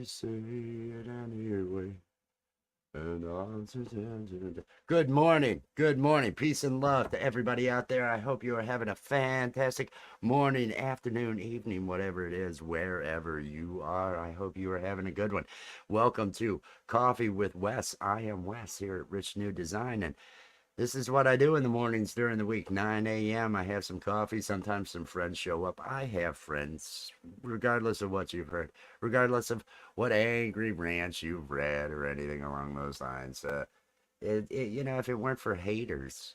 you say it anyway. Good morning. Good morning. Peace and love to everybody out there. I hope you are having a fantastic morning, afternoon, evening, whatever it is, wherever you are. I hope you are having a good one. Welcome to Coffee with Wes. I am Wes here at Rich New Design, and this is what I do in the mornings during the week. 9 a.m. I have some coffee. Sometimes some friends show up. I have friends, regardless of what you've heard, regardless of what angry rants you've read or anything along those lines. If it weren't for haters,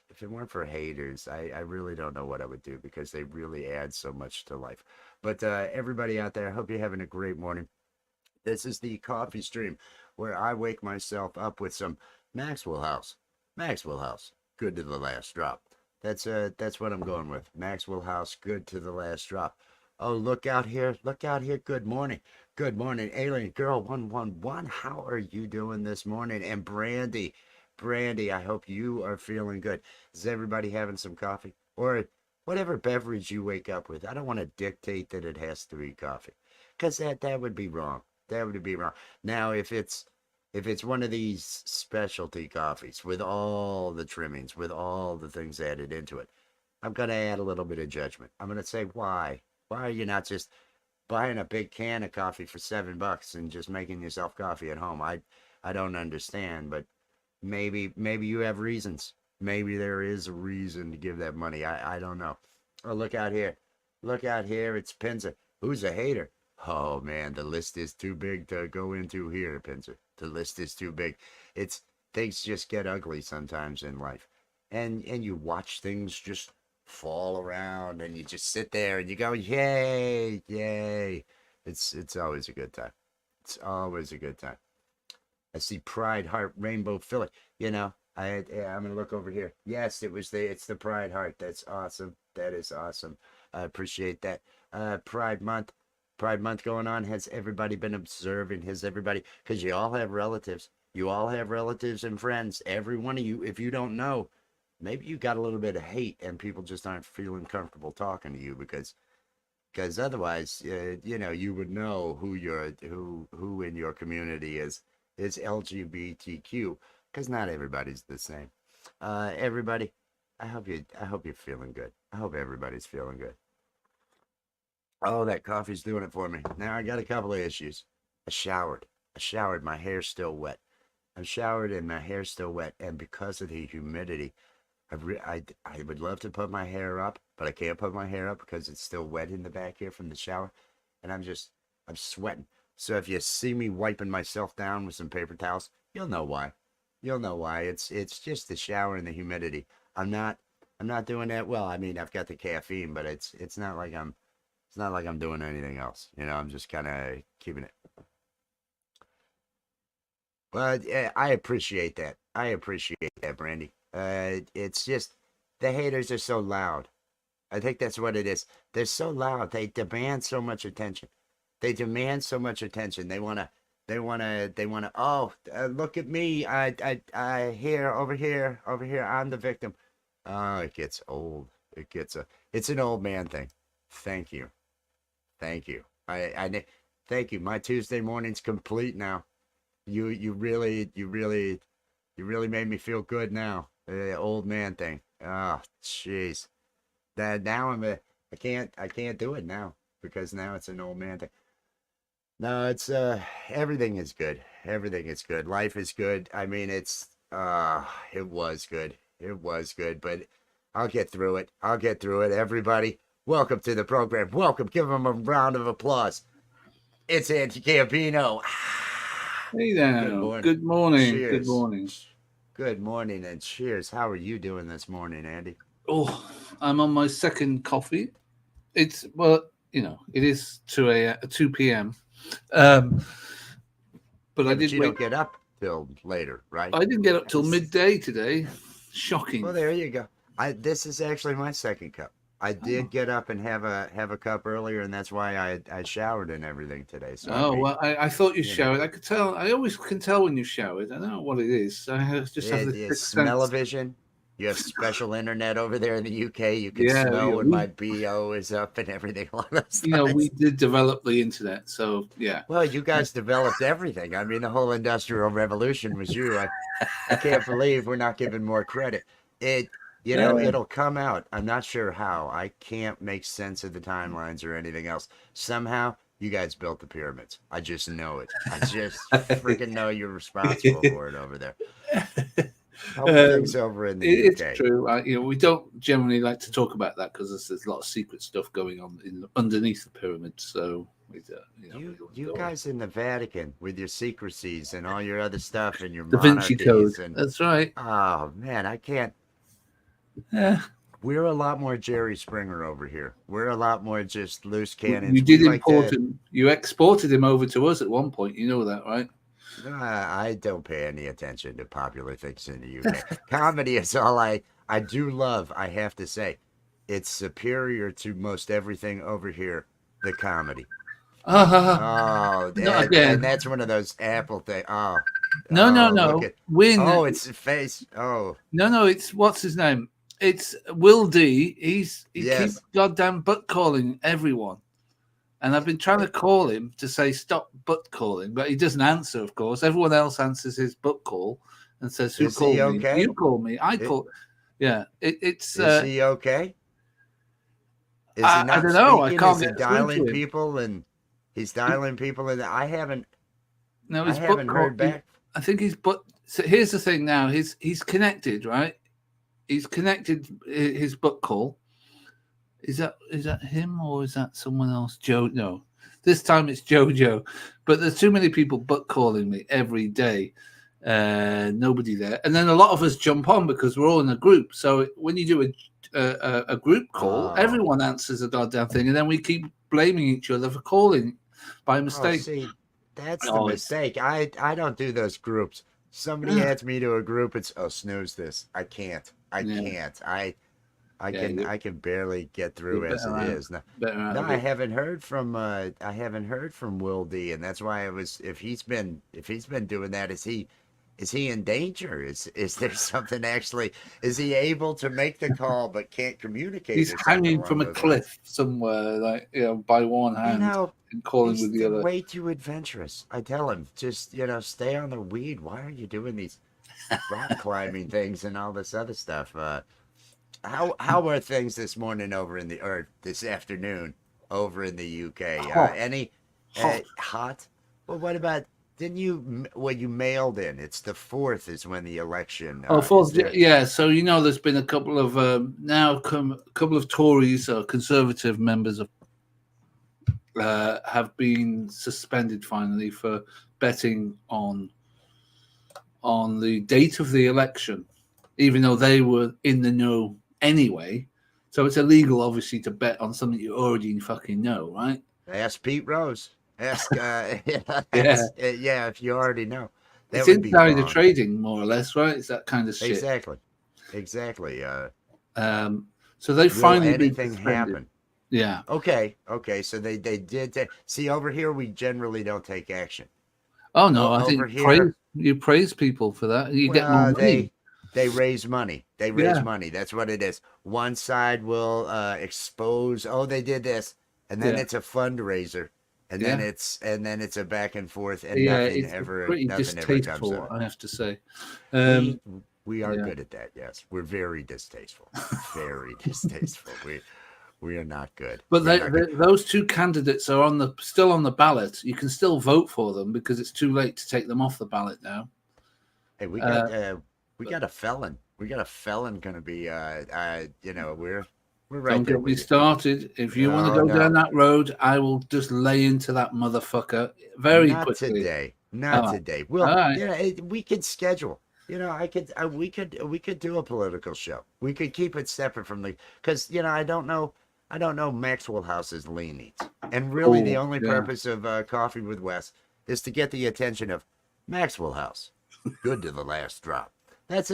I really don't know what I would do because they really add so much to life. But everybody out there, I hope you're having a great morning. This is the coffee stream where I wake myself up with some Maxwell House. Maxwell House, good to the last drop. That's what I'm going with. Maxwell House, good to the last drop. Oh, look out here. Look out here. Good morning. Good morning. Alien Girl 111. How are you doing this morning? And Brandy, I hope you are feeling good. Is everybody having some coffee? Or whatever beverage you wake up with. I don't want to dictate that it has to be coffee. Because that would be wrong. That would be wrong. Now, if it's one of these specialty coffees with all the trimmings, with all the things added into it, I'm going to add a little bit of judgment. I'm going to say, why? Why are you not just buying a big can of coffee for $7 and just making yourself coffee at home? I don't understand, but maybe you have reasons. Maybe there is a reason to give that money. I don't know. Oh, look out here. Look out here. It's Pinzer. Who's a hater? Oh man, the list is too big to go into here, Pinzer. The list is too big. It's things just get ugly sometimes in life. And you watch things just fall around and you just sit there and you go, yay, yay. It's always a good time. It's always a good time. I see Pride Heart Rainbow Philly. I'm gonna look over here. Yes, it's the Pride Heart. That's awesome. That is awesome. I appreciate that. Pride Month going on. Has everybody been observing? Has everybody, because you all have relatives. You all have relatives and friends. Every one of you, if you don't know, maybe you got a little bit of hate and people just aren't feeling comfortable talking to you because otherwise, you would know who in your community is LGBTQ, because not everybody's the same. Everybody, I hope you're feeling good. I hope everybody's feeling good. Oh, that coffee's doing it for me. Now I got a couple of issues. I showered. My hair's still wet. I'm showered and my hair's still wet. And because of the humidity, I would love to put my hair up, but I can't put my hair up because it's still wet in the back here from the shower. And I'm sweating. So if you see me wiping myself down with some paper towels, you'll know why. You'll know why. It's just the shower and the humidity. I'm not doing that well. I mean, I've got the caffeine, but it's not like I'm doing anything else. I'm just kind of keeping it. But I appreciate that. Brandy. It's just the haters are so loud. I think that's what it is. They're so loud. They demand so much attention. They wanna. Oh, look at me. I here, over here. I'm the victim. Oh, it gets old. It's an old man thing. Thank you. Thank you. Thank you. My Tuesday morning's complete now. You really made me feel good now. The old man thing. Oh, jeez. That now I can't do it now because now it's an old man thing. No, it's everything is good. Everything is good. Life is good. I mean, it was good. It was good, but I'll get through it. Everybody, welcome to the program. Welcome. Give them a round of applause. It's Andy Campino. Hey there. Good morning. Cheers. Good morning. Good morning and cheers. How are you doing this morning, Andy? Oh, I'm on my second coffee. It is 2 p.m. But I did. You don't get up till later, right? I didn't get up till midday today. Shocking. Well, there you go. This is actually my second cup. I did get up and have a cup earlier, and that's why I showered and everything today. So I thought you showered. I could tell. I always can tell when you showered. I don't know what it is. I just have the smell-o-vision. You have special internet over there in the UK. You can Yeah, smell yeah, when my BO is up and everything along those we lines. did develop the internet, so yeah. Well, you guys developed everything. I mean, the whole industrial revolution was you. I can't believe we're not given more credit. It, Yeah. it'll come out. I'm not sure how. I can't make sense of the timelines or anything else. Somehow, you guys built the pyramids. I just know it. I just freaking know you're responsible for it over there. How are things Um, over in the it's UK? true. We don't generally like to talk about that because there's a lot of secret stuff going on underneath the pyramid. So we don't You go on. guys in the Vatican with your secrecies and all your other stuff and your Da Vinci Code. monarchies and That's right. oh man, I can't. Yeah. We're a lot more Jerry Springer over here. We're a lot more just loose You cannons. We did like import to. him. You exported him over to us at one point. You know that, right? I don't pay any attention to popular things in the UK. Comedy is all I do love. I have to say, it's superior to most everything over here. The comedy. Oh, Not and again. that's one of those Apple things. No, no, Look no. at. Win. Oh, it's the face. Oh, No. It's what's his name? It's Will D. He keeps yes. goddamn butt calling everyone. And I've been trying to call him to say stop butt calling, but he doesn't answer, of course. Everyone else answers his butt call and says, "Who Is he called me? okay? You call me. I It, call." Yeah, it's. is he okay? Is he I not don't know. I speaking? Is can't he get through to dialing him. people and he's dialing people and No, I his butt haven't call. heard back. I think his butt. So here's the thing. Now he's connected, right? He's connected his butt call. Is that him or is that someone else? Joe? No, this time it's Jojo. But there's too many people butt calling me every day. Nobody there, and then a lot of us jump on because we're all in a group. So when you do a group call, Oh, everyone answers a goddamn thing, and then we keep blaming each other for calling by oh, mistake. see, that's the Oh, it's mistake. I don't do those groups. Somebody adds me to a group. It's oh snooze this. I can't. I yeah, can't. yeah. You're, I can barely get you're through as better it out, is. No, better out no, of it. I haven't heard from Will D, and that's why I was if he's been doing that, is he in danger? Is there something actually? Is he able to make the call but can't communicate He's or something hanging along from a those lines? cliff somewhere, like by one You hand know, and calling he's with the other. way too adventurous. I tell him, just stay on the weed. Why are you doing these rock climbing things and all this other stuff? How are things this morning over in the or this afternoon over in the UK? Hot, Any hot. hot? Well, what about didn't you well you mailed in? It's the 4th is when the election Oh, is fourth, there. yeah. So there's been a couple of a couple of Tories or Conservative members of have been suspended finally for betting on the date of the election, even though they were in the know anyway. So it's illegal, obviously, to bet on something you already fucking know, right? Ask Pete Rose. Ask Yeah, yeah, if you already know. That it's would be insider wrong. trading, more or less, right? It's that kind of shit. Exactly. Exactly. So they've Will finally been anything suspended. happen? Yeah. Okay, okay. So they did see over here. We generally don't take action. Oh no, I Over think praise here, you praise people for that. You get more well, money. they raise money. They raise Yeah, money. That's what it is. One side will expose. Oh, they did this, and then yeah, it's a fundraiser, yeah, and then it's a back and forth, and yeah. It's pretty nothing ever comes of distasteful, it. I have to say. We Um, we are yeah. good at that. Yes, we're very distasteful. Very distasteful. We are not good. But We're not good. those two candidates are still on the ballot. You can still vote for them because it's too late to take them off the ballot now. Hey, Uh, we got a felon. We got a felon gonna be we're right don't there get me with you. started. If you want to No, go down no. that road, I will just lay into that motherfucker very Not quickly. today. All Not right, today. all Well, right. we could schedule. We could do a political show. We could keep it separate from the because I don't know Maxwell House's leanings. And really, the Oh, only yeah. purpose of Coffee with Wes is to get the attention of Maxwell House. Good to the last drop. That's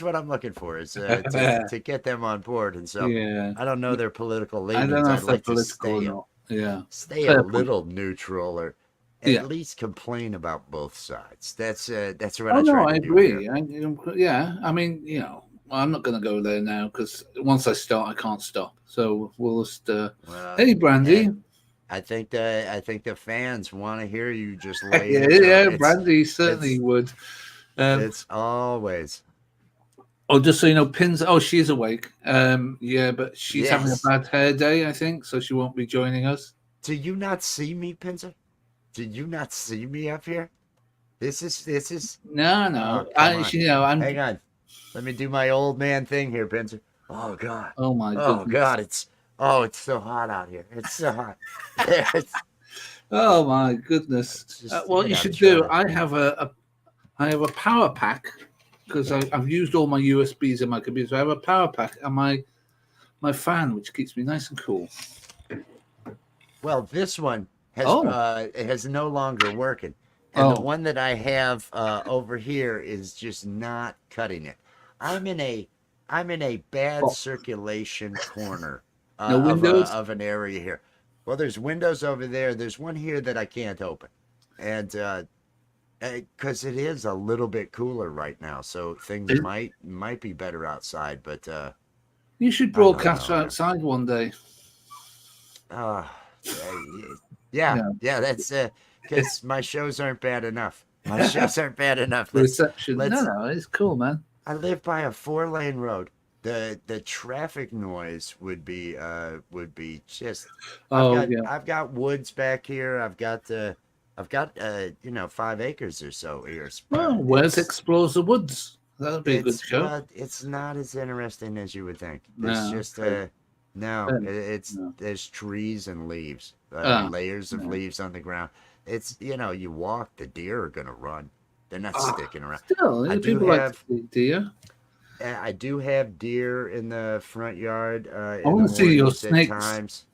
what I'm looking for is to get them on board. And so Yeah. I don't know their political I don't leanings. know I'd if they're like to political or not. Yeah. stay a Fair point. little neutral or at Yeah. least complain about both sides. That's what Oh I no, try I to do here. agree. Yeah, I mean, Well, I'm not going to go there now because once I start, I can't stop. So we'll just. Well, Hey, Brandy. and I think the fans want to hear you just Yeah, lay into them. yeah, Brandy certainly It's would. Um, it's always oh, just so you know, Pins. Oh, she's awake. Yeah, but she's having a yes. bad hair day, I think, so she won't be joining us. Do you not see me, Pinzer? Did you not see me up here? This is. No, Oh, no. come on. I'm. Hang on. Let me do my old man thing here, Pinzer. Oh God. Oh my Oh goodness. God. It's so hot out here. It's so hot. It's Oh my goodness. just What you I'm should trying do? to. I have a power pack because I've used all my USBs in my computer. So I have a power pack and my fan, which keeps me nice and cool. Well, this one Oh, has no longer working, and the oh, one that I have over here is just not cutting it. I'm in a I'm in a bad oh. circulation corner No windows. of an area here. Well, there's windows over there. There's one here that I can't open, and because it is a little bit cooler right now, so things might be better outside. But You should I don't broadcast know, man. outside one day. Uh, yeah, Yeah, yeah, that's because my shows aren't bad enough. My shows aren't bad enough. reception. No, Let's. no, it's cool, man. I live by a 4-lane road. The traffic noise would be just. Oh yeah. I've got woods back here. I've got 5 acres or so here. Well, Wes explores the woods. That'd be a good show. It's not as interesting as you would think. There's No, just fair, no, fair, it's no. there's trees and leaves, Ah, layers of no. leaves on the ground. It's you walk, the deer are gonna run. They're not Ah, sticking around. still, I do people like to have see deer. I do have deer in the front yard I in the want to see your mornings at snakes. times.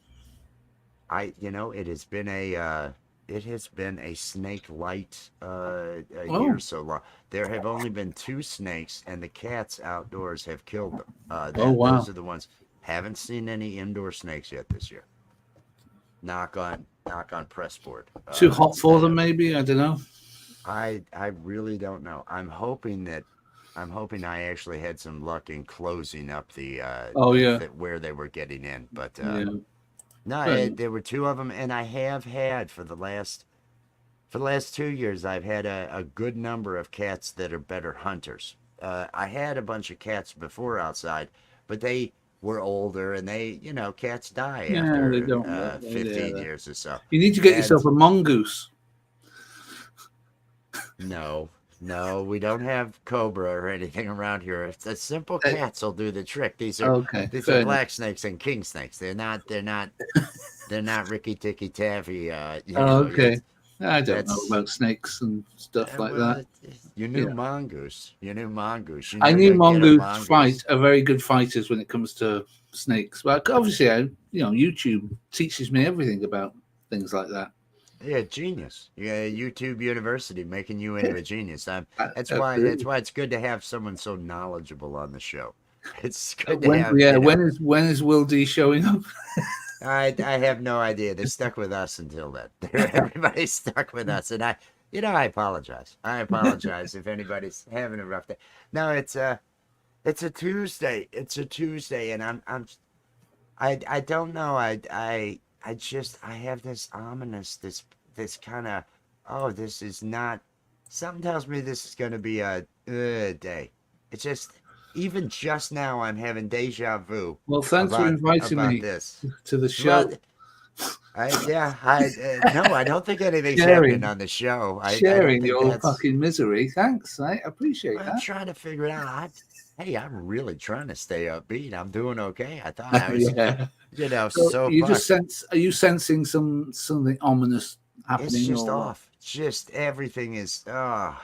It has been a snake light a year Oh, so long. There have only been 2 snakes, and the cats outdoors have killed them. oh Those wow. are the ones. Haven't seen any indoor snakes yet this year. Knock on press board. Too hot for Instead them, of maybe. I don't know. I really don't know. I'm hoping I actually had some luck in closing up Oh yeah, where they were getting in, but yeah. no, Well, there were 2 of them, and I have had for the last 2 years, I've had a good number of cats that are better hunters. I had a bunch of cats before outside, but they were older, and cats die yeah, they after don't work. Yeah, 15 years or so. you need to get And yourself a mongoose. no, no, we don't have cobra or anything around here. It's a simple Hey, cats will do the trick. okay, These are fair enough. black snakes and king snakes. They're not Ricky Ticky Taffy. Oh, okay. I don't know That's about snakes and stuff like well, that. you knew Yeah, mongoose. You knew mongoose. You I knew knew to get a mongoose mongoose. are very good fighters when it comes to snakes. But obviously, YouTube teaches me everything about things like that. Yeah, genius. Yeah, YouTube University making you into a genius. That's Absolutely. why it's good to have someone so knowledgeable on the show. It's good to have, When is Will D showing up? I have no idea. They're stuck with us until then. Everybody's stuck with us, and I apologize. I apologize if anybody's having a rough day. No, it's a Tuesday. It's a Tuesday, and I don't know. I just I have this ominous this kind of this is not. Something tells me this is going to be a day. It's just even just now I'm having deja vu Well, thanks for inviting about me this. to the Well, show. I no, I don't think anything's happening Sharing, on the show. I don't sharing think your that's. fucking misery. Thanks, I appreciate I'm trying to figure it out. Hey, I'm really trying to stay upbeat. I'm doing okay. I thought that. I was, Yeah. So so you far. just sense? Are you sensing something ominous It's happening just or what? off. Just everything is off.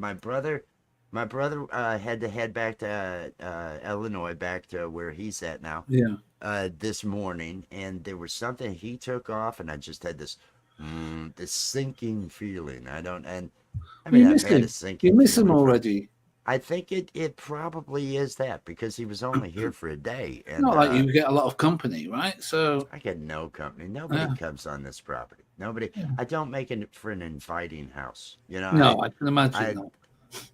My brother had to head back to Illinois, back to where he's at now, Yeah. this morning, and there was something he took off, and I just had this sinking feeling. I mean, You I've miss had a him. You sinking miss him feeling for. already. I think it probably is that because he was only here for a day, and Not like you get a lot of company, right? So I get no company. Nobody yeah. comes on this property. Nobody. Yeah. I don't make it for an inviting house. No, I can imagine I that.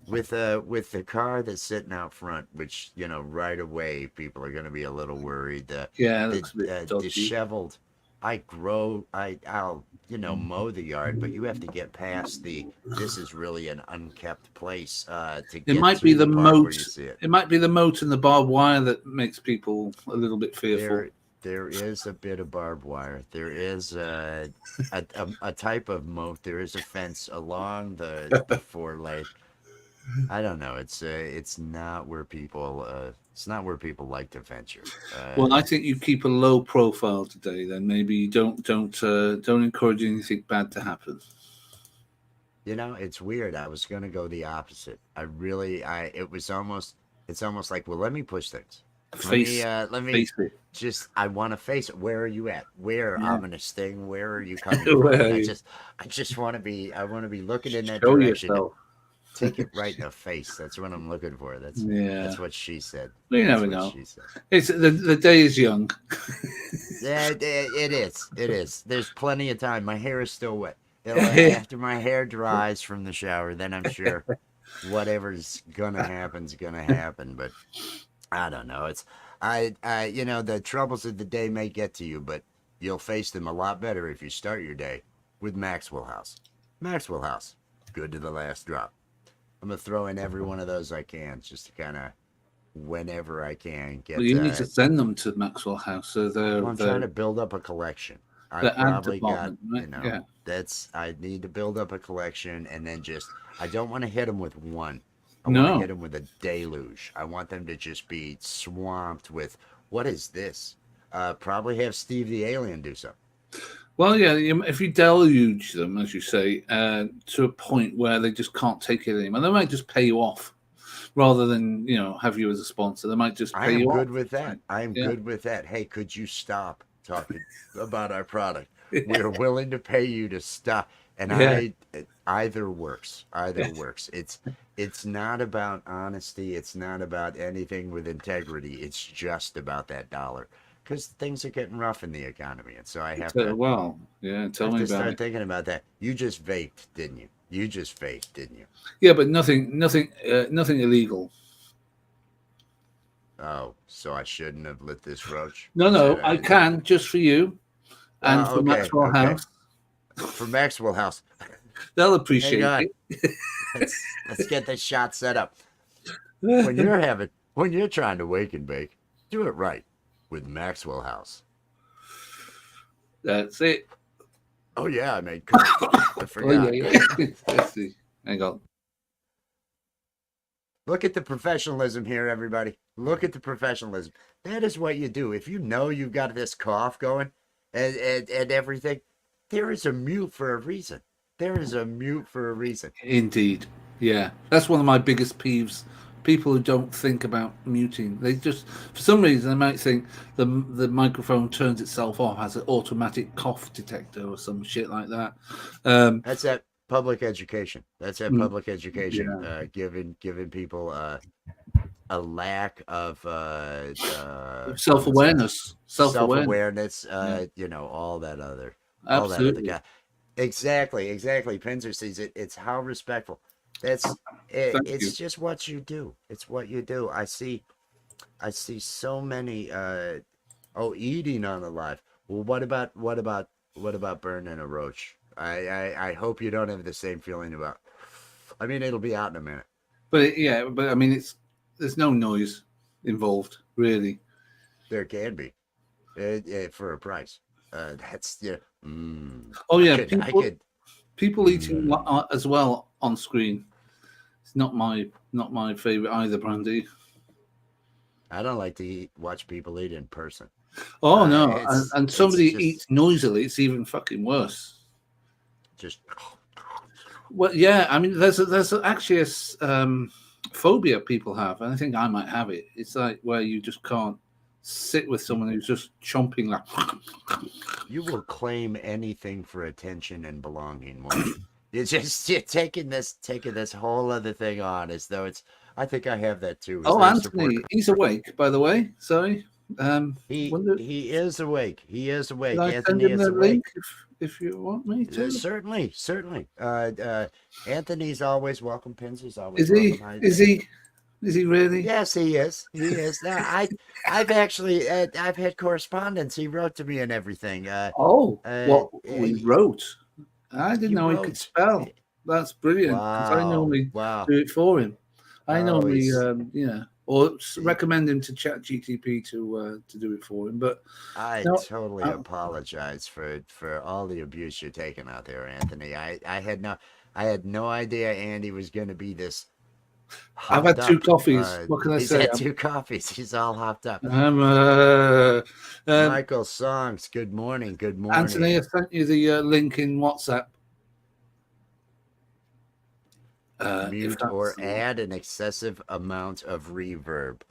with the car that's sitting out front, which right away people are going to be a little worried. Yeah, it The looks a bit dodgy. disheveled. I'll mow the yard, but you have to get past the. This is really an unkept place to It get might be to the the part where moat. you see it. It might be the moat and the barbed wire that makes people a little bit fearful. There is a bit of barbed wire. There is a type of moat. There is a fence along the four lane. I don't know. It's not where people like to venture. Well, I think you keep a low profile today. Then maybe you don't encourage anything bad to happen. It's weird. I was gonna go the opposite. It's almost like, well, let me push things. Let me Face it. just, I want to face it. Where are you at? Where, Yeah. ominous thing? Where are you coming Where from? are you? I just want to be looking in that Show direction and yourself. take it right in the face. That's what I'm looking for. Yeah. That's what she said. Well, you That's never what know. she said. It's the day is young. Yeah, it is. It is. There's plenty of time. My hair is still wet. After my hair dries from the shower, then I'm sure whatever's gonna happen's gonna happen. But I don't know. The troubles of the day may get to you, but you'll face them a lot better if you start your day with Maxwell House. Maxwell House, good to the last drop. I'm gonna throw in every one of those I can, just to kind of, whenever I can, Well, get. you need to send them to Maxwell House. So I'm trying to build up a collection. I the ad probably got, department, right? Yeah. I need to build up a collection, and then I don't want to hit them with one. I want to No. hit them with a deluge. I want them to just be swamped with, what is this? Probably have Steve the Alien do something. Well, yeah. If you deluge them, as you say, to a point where they just can't take it anymore, they might just pay you off rather than have you as a sponsor. They might just I pay am you good off. with that. I am Yeah. good with that. Hey, could you stop talking about our product? We're willing to pay you to stop. And Yeah. either works. Either works. It's not about honesty. It's not about anything with integrity. It's just about that dollar. Because things are getting rough in the economy. And so I have to Well, yeah. Tell me about start it. thinking about that. You just vaped, didn't you? You just vaped, didn't you? Yeah, but nothing illegal. Oh, so I shouldn't have lit this roach? No. I can just for you and for Okay, Maxwell okay. House. For Maxwell House. They'll Hang appreciate on. it. Let's get this shot set up. When you're trying to wake and bake, do it right with Maxwell House. That's it. Oh yeah, I made cookies. I Oh, forgot. yeah. Let's see. Hang on. Look at the professionalism here, everybody. Look at the professionalism. That is what you do. If you know you've got this cough going and everything, there is a mute for a reason. There is a mute for a reason. Indeed. Yeah. That's one of my biggest peeves. People who don't think about muting. They just, for some reason, they might think the microphone turns itself off, has an automatic cough detector or some shit like that. That's that public education. That's that public education. Yeah. Giving people a lack of self-awareness. Self-awareness. Yeah. All that other Absolutely. guy. Exactly. Pinzer sees it. It's how respectful. It's you. just what you do. It's what you do. I see so many eating on the live. Well, what about burning a roach? I hope you don't have the same feeling about. I mean, it'll be out in a minute. But I mean, there's no noise involved, really. There can be, for a price. That's Oh yeah, I could. people eating as well on screen. It's not my favorite either, Brandy. I don't like to watch people eat in person. Oh no, and somebody just, eats noisily. It's even fucking worse. Just. Well, yeah. I mean, there's actually a phobia people have, and I think I might have it. It's like where you just can't sit with someone who's just chomping like. You will claim anything for attention and belonging, won't you? You're taking this whole other thing on as though it's. I think I have that too. Oh, Anthony, he's awake, by the way. Sorry. He is awake. He is awake. Can I Anthony send him is the awake. link if you want me to. Certainly, certainly. Anthony's always welcome. Pinsy's always Is he? welcome. Is he? Is he really? Yes, he is. He is. Now, I've actually, I've had correspondence. He wrote to me and everything. Oh, what we he, wrote. I didn't he know he could wrote. spell. That's brilliant because I Wow, normally wow. do it for him. I Oh, normally, he's. recommend him to ChatGTP to do it for him. But I no, totally apologize for all the abuse you're taking out there, Anthony. I had no idea Andy was going to be this I've hopped had two up. coffees. What can I He's say? had 2 coffees. He's all hopped up. I'm Michael Songs, good morning. Good Anthony. I morning. sent you the link in WhatsApp. Mute or add an excessive amount of reverb.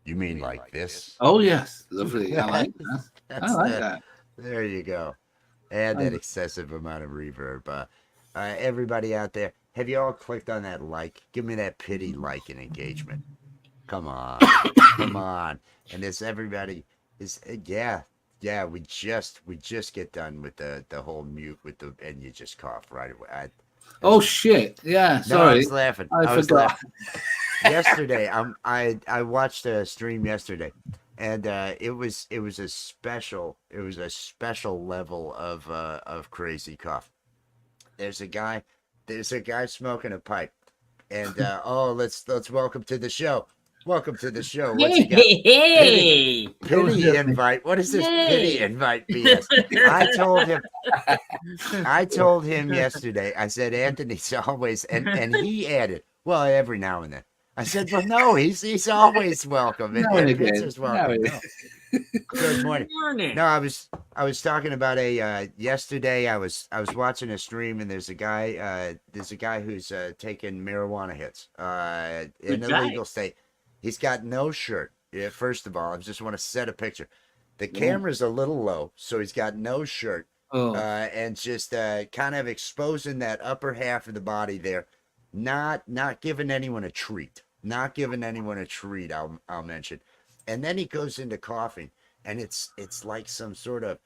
You mean like this? Oh yes, lovely. I like that. I like that. There you go. Add that excessive amount of reverb. Everybody out there, have you all clicked on that like? Give me that pity like and engagement. Come on, come on. And this everybody is yeah. We just get done with the whole mute with the and you just cough right away. Oh shit! Yeah, No, I sorry. was laughing. I was forgot. laughing. Yesterday, I watched a stream yesterday, and it was a special level of crazy cough. There's a guy smoking a pipe, and let's welcome to the show. Welcome to the show. What's he got? Hey, Pity invite. What is this pity invite BS? I told him yesterday, I said, Anthony's always, and he added, well, every now and then. I said, well, no, he's always welcome. And, Now and Vince again. is welcome. Now No. Good morning. morning. No, I was talking about yesterday I was watching a stream and there's a guy who's taking marijuana hits in Good a guy. legal state. He's got no shirt. Yeah, first of all, I just want to set a picture. The camera's a little low, so he's got no shirt. Oh. And just kind of exposing that upper half of the body there, not giving anyone a treat, I'll mention, and then he goes into coughing, and it's like some sort of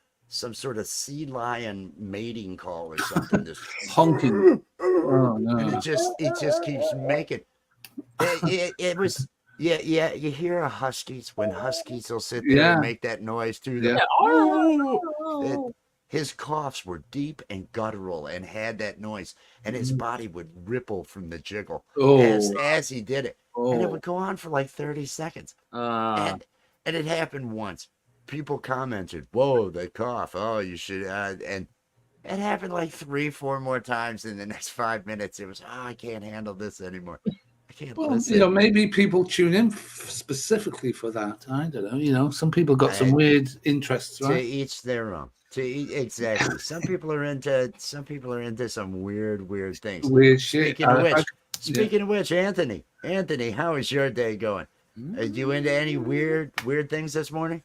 sea lion mating call or something. This Honking. Oh no! And it just keeps making. It was. Yeah, you hear huskies when huskies will sit there and make that noise too. His coughs were deep and guttural and had that noise, and his body would ripple from the jiggle as he did it, and it would go on for like 30 seconds. And it happened once. People commented, "Whoa, they cough! Oh, you should." And it happened like 3-4 more times in the next 5 minutes. It was, I can't handle this anymore. I can't listen. Maybe people tune in specifically for that. I don't know. Some people got some weird interests, right? To each their own. Exactly. Some people are into some weird things. Weird shit. Speaking of which, Anthony, how is your day going? Are you into any weird things this morning?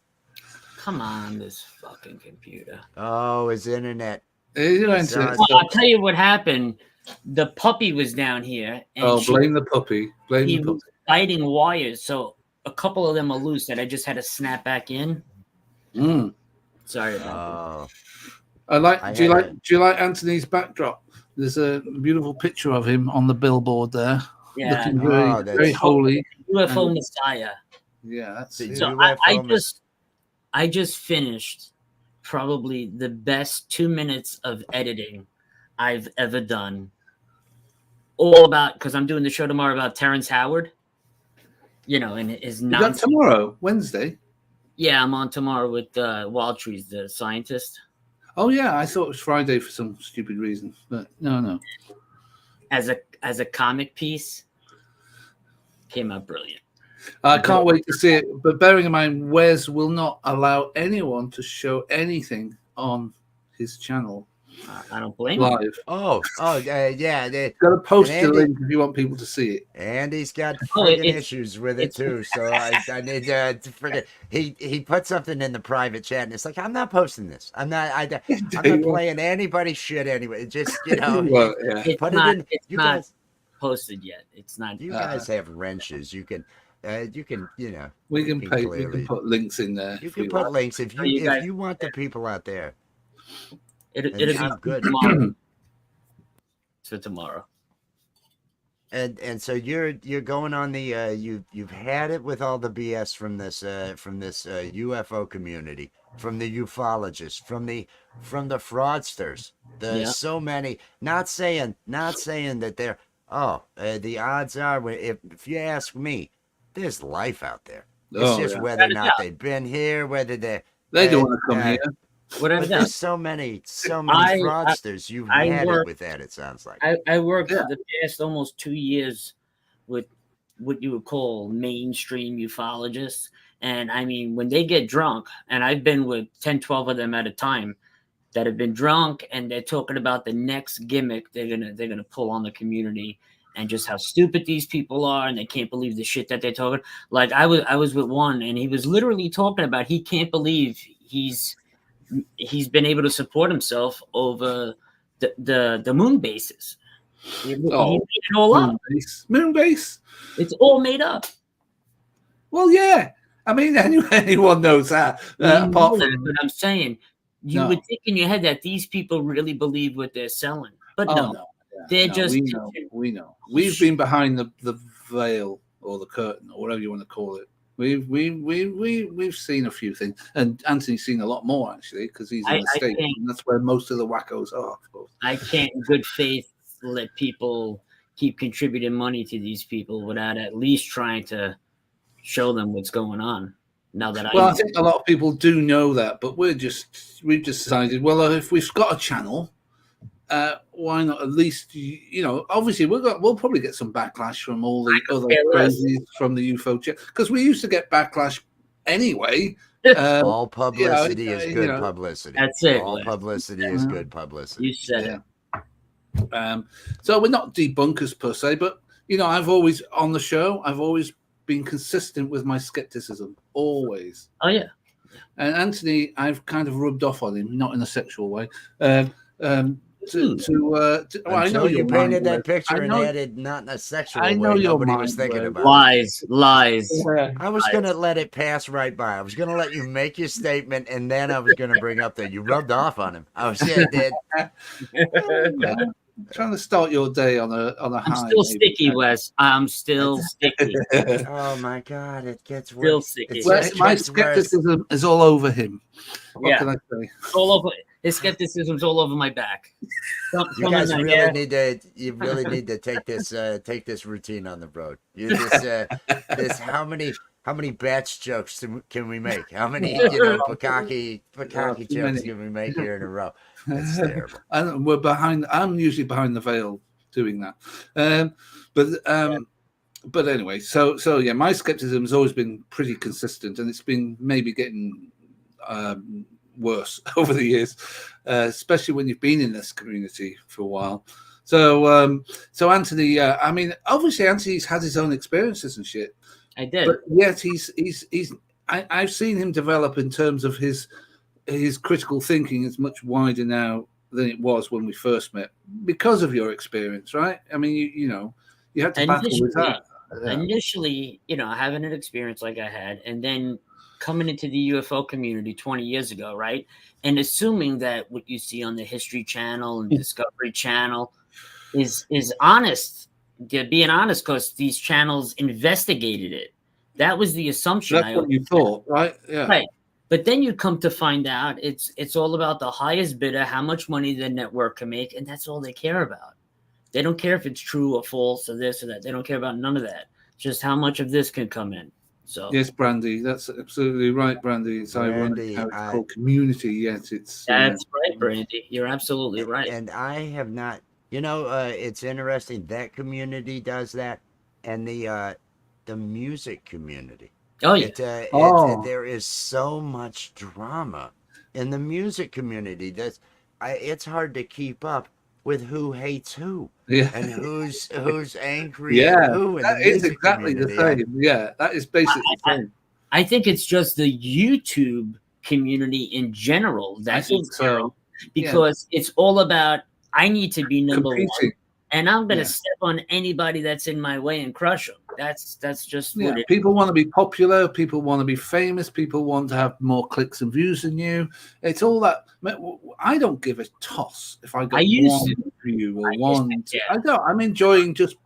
Come on, this fucking computer. Oh, his internet. Well, I'll tell you what happened. The puppy was down here. And blame the puppy. He was biting wires, so a couple of them are loose that I just had to snap back in. Sorry about that. Do you like Anthony's backdrop? There's a beautiful picture of him on the billboard there. Yeah, looking very holy. UFO Messiah. Yeah, that's it. So I just finished probably the best 2 minutes of editing I've ever done. All about, because I'm doing the show tomorrow about Terrence Howard. And his nonsense. Tomorrow, Wednesday. Yeah, I'm on tomorrow with Wild Trees, the scientist. Oh yeah, I thought it was Friday for some stupid reason, but no. As a comic piece, came out brilliant. I can't wait to see it. But bearing in mind, Wes will not allow anyone to show anything on his channel. I don't blame live. Him. Yeah. Got to post the link if you want people to see it. Andy's got friggin' issues with it too, so I need to forget. He put something in the private chat, and it's like, I'm not posting this. I'm not playing anybody's shit anyway. Just well, yeah. Put it in. It's not posted yet. It's not. You guys have wrenches. You can. We can put links in there. You can put links if you want the people out there It'll And be I'm good. tomorrow. So tomorrow. And so you're going on the you've had it with all the BS from this UFO community, from the ufologists, from the fraudsters. There's so many. Not saying that they're the odds are, if you ask me, there's life out there. It's just whether or not they've been here, whether they don't want to come here. Whatever. But there's so many fraudsters. You've had it with that. It sounds like. I worked for the past almost 2 years with what you would call mainstream ufologists. And I mean, when they get drunk, and I've been with 10, 12 of them at a time that have been drunk, and they're talking about the next gimmick they're gonna pull on the community, and just how stupid these people are, and they can't believe the shit that they're talking. Like I was with one, and he was literally talking about he can't believe he's been able to support himself over the moon bases. He made it all up. Moon base. It's all made up. Well, yeah. I mean, anyone knows that. Apart from, but I'm saying, you would think in your head that these people really believe what they're selling, but no. They're just. We know. We've been behind the veil or the curtain or whatever you want to call it. We've seen a few things, and Anthony's seen a lot more actually because he's in the States, and that's where most of the wackos are. I can't, in good faith, let people keep contributing money to these people without at least trying to show them what's going on. Now that I think a lot of people do know that, but we've just decided, well, if we've got a channel, why not at least, obviously we'll probably get some backlash from all the other crazies from the UFO chat, because we used to get backlash anyway. All publicity is good publicity. That's it. All publicity is good publicity. You said it. So we're not debunkers per se, but I've always on the show, I've always been consistent with my skepticism, always. Oh yeah. And Anthony, I've kind of rubbed off on him, not in a sexual way. I know you painted that picture and added not in a sexual way. Nobody was thinking about lies. I was going to let it pass right by. I was going to let you make your statement, and then I was going to bring up that you rubbed off on him. I was did. Trying to start your day on a high. I'm still sticky, Wes. I'm still sticky. Oh my God, it gets still worse. sticky. My skepticism is all over him. What can I say? All over. His skepticism's all over my back. You guys really need to take this routine on the road. You just how many batch jokes can we make? How many Pukaki jokes can we make here in a row? That's terrible. And I'm usually behind the veil doing that. But anyway, so yeah, my skepticism has always been pretty consistent, and it's been maybe getting worse over the years, especially when you've been in this community for a while. So Anthony, I mean, obviously Anthony's had his own experiences and shit. I did, but yet I've seen him develop in terms of his critical thinking is much wider now than it was when we first met because of your experience, right? I mean, you had to battle with that. Initially, having an experience like I had, and then coming into the UFO community 20 years ago, right? And assuming that what you see on the History Channel and Discovery Channel is honest. They're being honest because these channels investigated it. That was the assumption. That's what you thought, right? Yeah. Right. But then you come to find out it's all about the highest bidder, how much money the network can make, and that's all they care about. They don't care if it's true or false or this or that. They don't care about none of that. Just how much of this can come in. So yes, Brandy, that's absolutely right, Brandy. It's ironic how it's called community, yet it's that's right, Brandy. You're absolutely right. And I have not, it's interesting that community does that, and the music community. Oh yeah. There is so much drama in the music community. It's hard to keep up with who hates who, and who's angry at who. That is exactly the same. Yeah, that is basically the same. I think it's just the YouTube community in general. I think so. Because it's all about, I need to be number one, and I'm going to step on anybody that's in my way and crush them. That's just Yeah, what it. people want to be popular. People want to be famous. People want to have more clicks and views than you. It's all that. I don't give a toss if I I get used one to. view or I used one. to, yeah. I don't. I'm enjoying just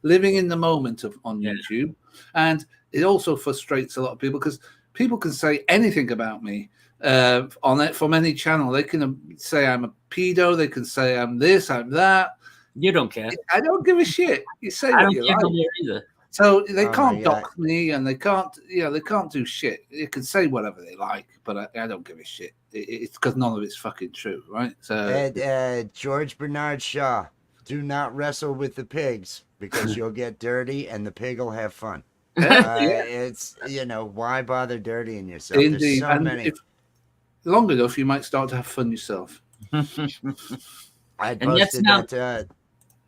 living in the moment on Yeah. YouTube, and it also frustrates a lot of people because people can say anything about me on it from any channel. They can say I'm a pedo. They can say I'm this, I'm that. You don't care. I don't give a shit. You say I what don't you care like. no more either. So they Oh my can't God. dox me, and they can't, they can't do shit. They can say whatever they like, but I don't give a shit. It's because none of it's fucking true, right? So And George Bernard Shaw, do not wrestle with the pigs because you'll get dirty and the pig will have fun. yeah, It's, why bother dirtying yourself? There's indeed. so And many. if long enough, you might start to have fun yourself. I And that's posted not that.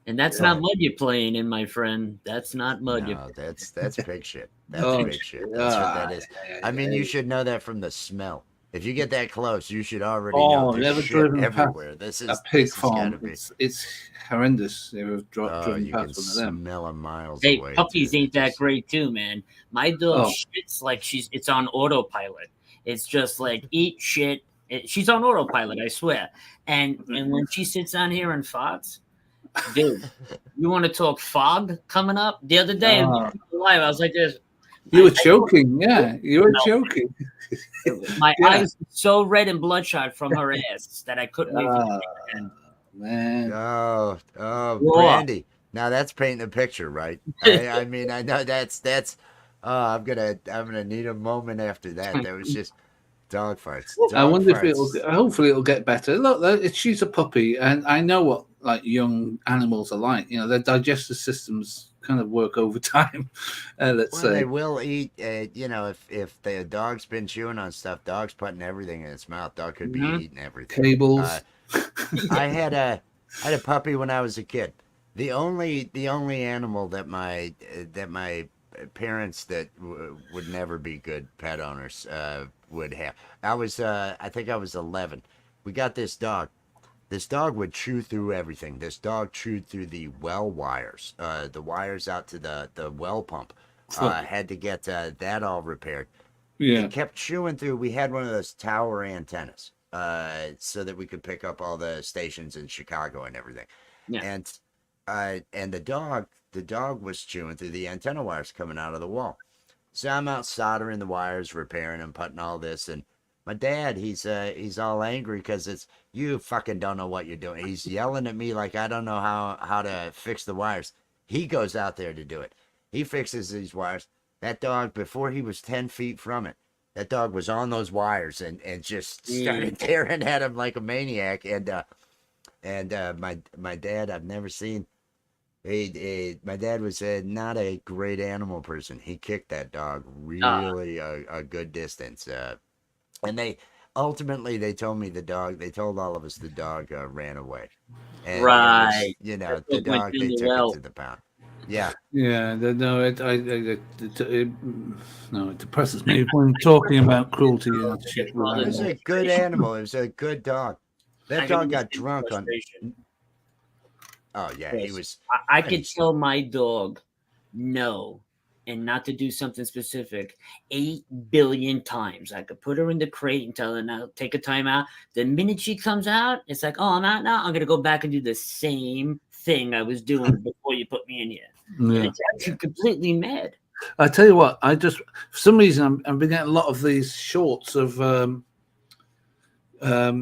and that's Yeah. not mud you're playing in, my friend. That's not mud. No, that's pig shit. That's Oh, pig shit. That's what that is. I mean, you yeah. should know that from the smell. If you get that close, you should already know Oh, there's never shit driven past everywhere. This a is pig this has gotta farm. be. It's horrendous. Ever Oh, driven you can past one of them? smell them miles Hey, away. puppies dude. ain't that Just- great too, man. My dog Oh. shits like it's on autopilot. It's just like eat shit. She's on autopilot, I swear. And when she sits down here and farts, dude, you want to talk fog coming up? The other day, Ah. live, I was like this. You were choking, yeah. You were choking. My Yeah. eyes were so red and bloodshot from her ass that I couldn't even. Ah, man. Oh, Raw. Brandy. Now that's painting a picture, right? I mean, I know that's. I'm gonna need a moment after that. That was just dog farts. I Dog wonder if farts. hopefully it'll get better. Look, she's a puppy, and I know what like young animals are like. Their digestive systems kind of work over time. Let's Well, say. they will eat. If the dog's been chewing on stuff, dog's putting everything in its mouth. Dog could be Mhm. eating everything. Cables. I had a puppy when I was a kid. The only animal that my parents that would never be good pet owners would have. I think I was 11. We got this dog. This dog would chew through everything. This dog chewed through the well wires, the wires out to the well pump. Had to get that all repaired. Yeah. It kept chewing through. We had one of those tower antennas, so that we could pick up all the stations in Chicago and everything. Yeah. And the dog was chewing through the antenna wires coming out of the wall. So I'm out soldering the wires, repairing them, putting all this, and my dad, he's all angry because it's you fucking don't know what you're doing. He's yelling at me like I don't know how to fix the wires. He goes out there to do it. He fixes these wires. That dog, before he was 10 feet from it, that dog was on those wires and just started tearing at him like a maniac. And my dad, I've never seen. My dad was not a great animal person. He kicked that dog really a good distance. And they told me they told all of us the dog ran away. And Right. It was, That the dog went dog, in they the took well. it to the pound. Yeah. Yeah, no, it depresses me when talking about cruelty and shit. It was a good animal. It was a good dog. That dog got drunk on. Oh yeah, he was. I could tell my dog no and not to do something specific 8 billion times. I could put her in the crate and tell her now take a time out. The minute she comes out, it's like, oh, I'm out now. I'm gonna go back and do the same thing I was doing before you put me in here. Yeah. And it's actually completely mad. I tell you what, for some reason I've been getting a lot of these shorts of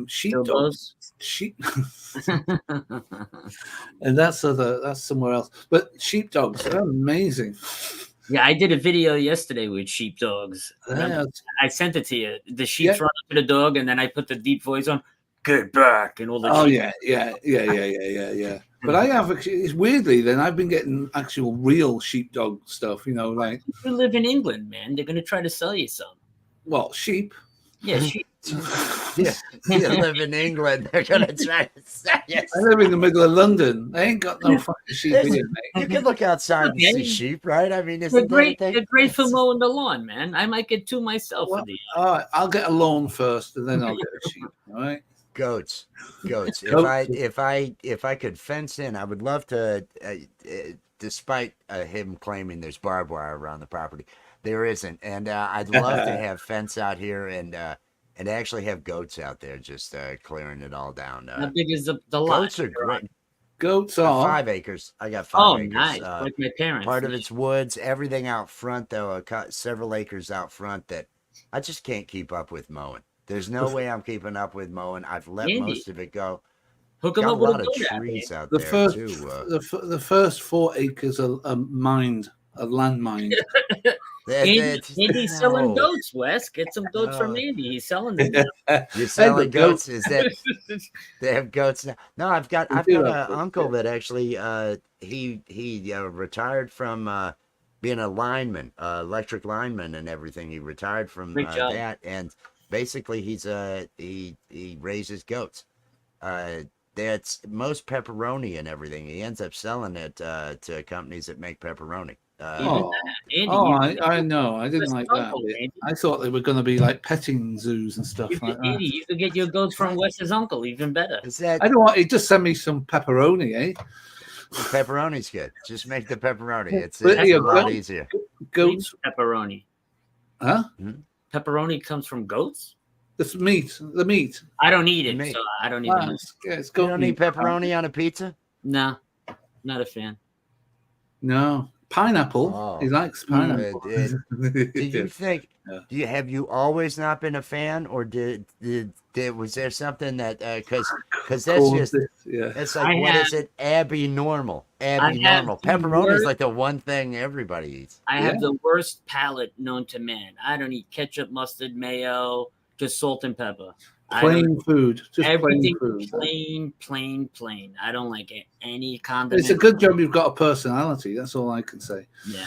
sheepdogs. Sheep, and that's somewhere else. But sheepdogs are amazing. Yeah, I did a video yesterday with sheepdogs. Yeah. I sent it to you. The sheep's Yeah. run up to the dog, and then I put the deep voice on. Get back and all the. Oh sheep. yeah. But I have it's weirdly then I've been getting actual real sheepdog stuff. Like You live in England, man. They're gonna try to sell you some. well, sheep. Yeah, sheep. Yeah, you live in England. They're gonna try to sell you. I live in the middle of London. They ain't got no fucking sheep Listen, here, mate. You can look outside and Okay. see sheep, right? I mean, They're isn't that a great. thing? They're great for mowing the lawn, man. I might get two myself Well, for the. all right, I'll get a lawn first, and then I'll get a sheep. All right. Goats. If Goats. I could fence in, I would love to. Despite him claiming there's barbed wire around the property, there isn't, and I'd love to have fence out here and actually have goats out there just clearing it all down. How big is the lot? Goats are great. Goats are 5 acres. I got 5 Oh, acres. nice. Like my parents. Part of it's woods. Everything out front, though, several acres out front that I just can't keep up with mowing. There's no way I'm keeping up with mowing. I've let Andy, most of it go. hook 'em Got a up with lot of goat trees app, out the there first too. the first 4 acres are mined, a land mine. Andy's selling no. goats, Wes. Get some goats from No. Andy. He's selling them now. You're selling the goat- goats? Is that they have goats now? No, I've got We an do have goats, uncle yeah. that actually he retired from being a lineman, electric lineman and everything. He retired from Great job. that, and basically he raises goats. That's most pepperoni and everything. He ends up selling it to companies that make pepperoni. Oh, Andy, I know. I didn't Wes' like that uncle, bit. Andy. I thought they were going to be like petting zoos and stuff You like could, Andy, that. you could get your goats from Wes's uncle, even better. Is that I don't want. He just send me some pepperoni, eh? the pepperoni's good? Just make the pepperoni. It's But, a yeah, lot goat- easier. Goats, Pepperoni. huh? Pepperoni comes from goats? It's meat. The meat. I don't eat it, Meat. so I don't even know. It's You goat don't meat. need pepperoni on a pizza? No, not a fan. No pineapple. Oh. He likes pineapple. Do you think? Yeah. Have you always not been a fan, or was there something that because that's just Yeah. it's like I what is have- it? Abby normal. have the Pepperoni is worst- like the one thing everybody eats. I Yeah. have the worst palate known to man. I don't eat ketchup, mustard, mayo, just salt and pepper. Plain food. Just Everything plain food. plain. I don't like any condiment. It's a good job you've got a personality. That's all I can say. Yeah,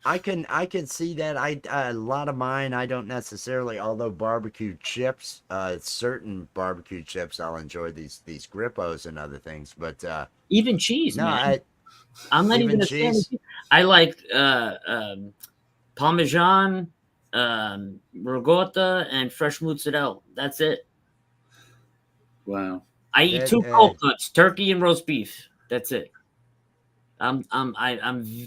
I can see that. A lot of mine I don't necessarily. Although barbecue chips, certain barbecue chips I'll enjoy these Grippos and other things. But even cheese, no, man. I'm not even even a fan. cheese? Of cheese. I like Parmesan, ricotta, and fresh mozzarella. That's it. Wow. I eat That- 2 cold cuts: turkey and roast beef. That's it. I'm.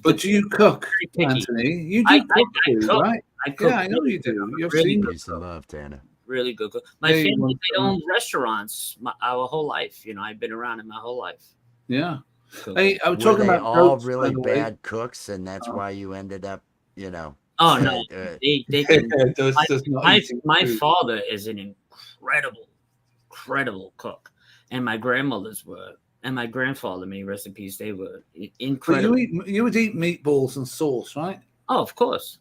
But do you cook, picky. Anthony? You do I cook food, cook. right? I cook. Yeah, I know you do. You've Really seen good. it. peace and love, Tanner. Really good cook. My Yeah, you family, want they to- own restaurants our whole life. I've been around it my whole life. Yeah. So- Hey, I was Were talking they about all goats, by really the way. bad cooks, and that's why you ended up, oh no, they can. My food. father is an incredible cook, and my grandmothers were, and my grandfather, may he rest in peace, they were But incredible. you would eat meatballs and sauce, right? Oh, of course.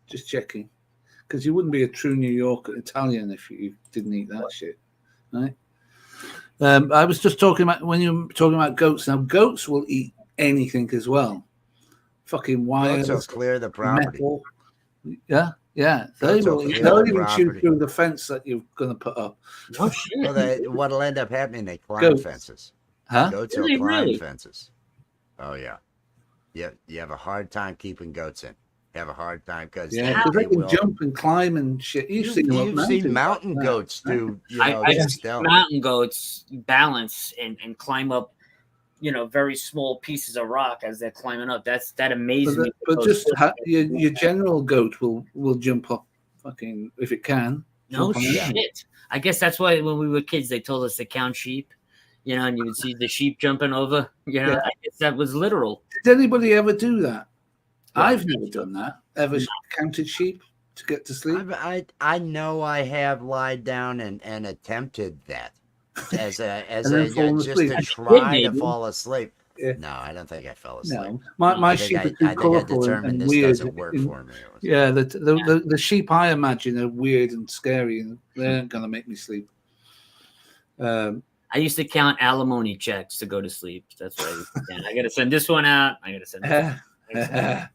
Just checking, because you wouldn't be a true New York Italian if you didn't eat that shit, right? I was just talking about when you're talking about goats. Now, goats will eat anything as well. Fucking wires, Goats will clear the property. metal. Yeah. They Goats will will. clear They'll the even chew property. through the fence that you're going to put up. No shit. Well, what'll end up happening? They climb Goats. fences. Huh? Goats Really, will climb really? fences. Oh yeah. You have a hard time keeping goats in. You have a hard time because Yeah, because they can jump and climb and shit. You've seen them up You've mountains. seen mountain Yeah. goats do. I've just seen stealth. mountain goats balance and climb up, very small pieces of rock as they're climbing up. That amazes me. But just your general goat will jump up, fucking if it can. No jump on anything. shit. I guess that's why when we were kids, they told us to count sheep, and you would see the sheep jumping over. Yeah. I guess that was literal. Did anybody ever do that? Yeah. I've never done that. Ever counted sheep to get to sleep? I know I have lied down and attempted that as a And then fallen just asleep. to try to maybe. fall asleep. Yeah. No, I don't think I fell asleep. No, my I sheep are think too I colourful determined and this weird. doesn't work for me. Yeah, the sheep I imagine are weird and scary, and they aren't gonna make me sleep. I used to count alimony checks to go to sleep. That's what I used to count. I got to send this one out. I got to send this one out.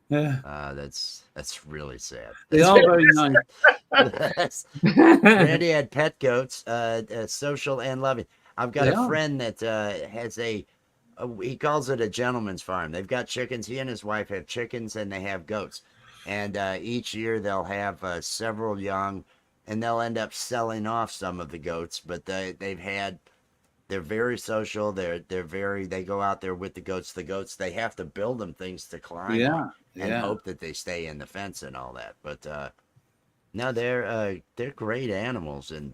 Yeah, That's really sad. they are very nice. Randy had pet goats, social and loving. I've got They a are. friend that has he calls it a gentleman's farm. They've got chickens. He and his wife have chickens and they have goats. And each year they'll have several young and they'll end up selling off some of the goats. But they're very social. They go out there with the goats. The goats, they have to build them things to climb on and hope that they stay in the fence and all that. But no, they're great animals, and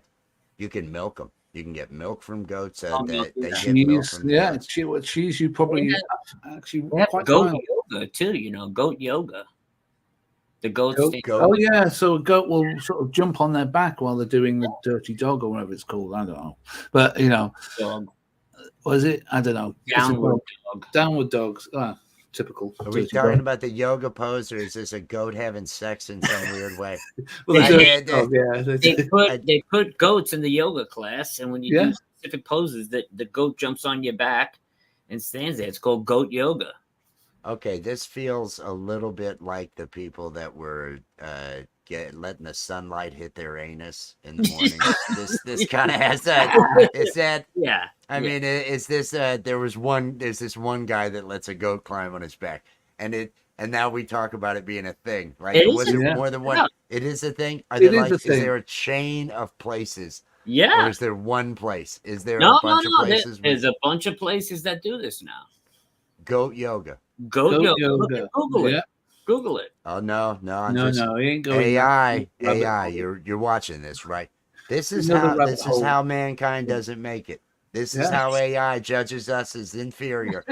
you can milk them. You can get milk from goats. They get milk Cheese, from yeah, goats. cheese. You probably actually They have quite goat mild. yoga too, goat yoga. The goats Goat. stand Oh yeah, so a goat will sort of jump on their back while they're doing the dirty dog or whatever it's called. I don't know, but dog, was it? I don't know. It's a downward dog. dog. Downward dogs. Typical. Are we dirty talking dog. about the yoga pose, or is this a goat having sex in some weird way? Well, I- the dirty I- dog, yeah. They put goats in the yoga class, and when you do specific poses, that the goat jumps on your back and stands there. It's called goat yoga. Okay, this feels a little bit like the people that were letting the sunlight hit their anus in the morning. this kind of has that. Is that? Yeah. I mean, is this? There's this one guy that lets a goat climb on his back, and now we talk about it being a thing. Like, It is was a it thing. more than one? Yeah. It is a thing. Are It there is a is thing. there a chain of places? Or Yeah. is there one place? Is there No, a bunch of places There's with a bunch of places that do this now. goat yoga? Goat yoga. Look yoga. at Google Yeah. it. Google it. Oh no, I'm No, just he ain't going. AI. rabbit AI. hole. You're watching this, right? This is Another how rabbit hole. mankind doesn't make it. This is Yeah. how AI judges us as inferior.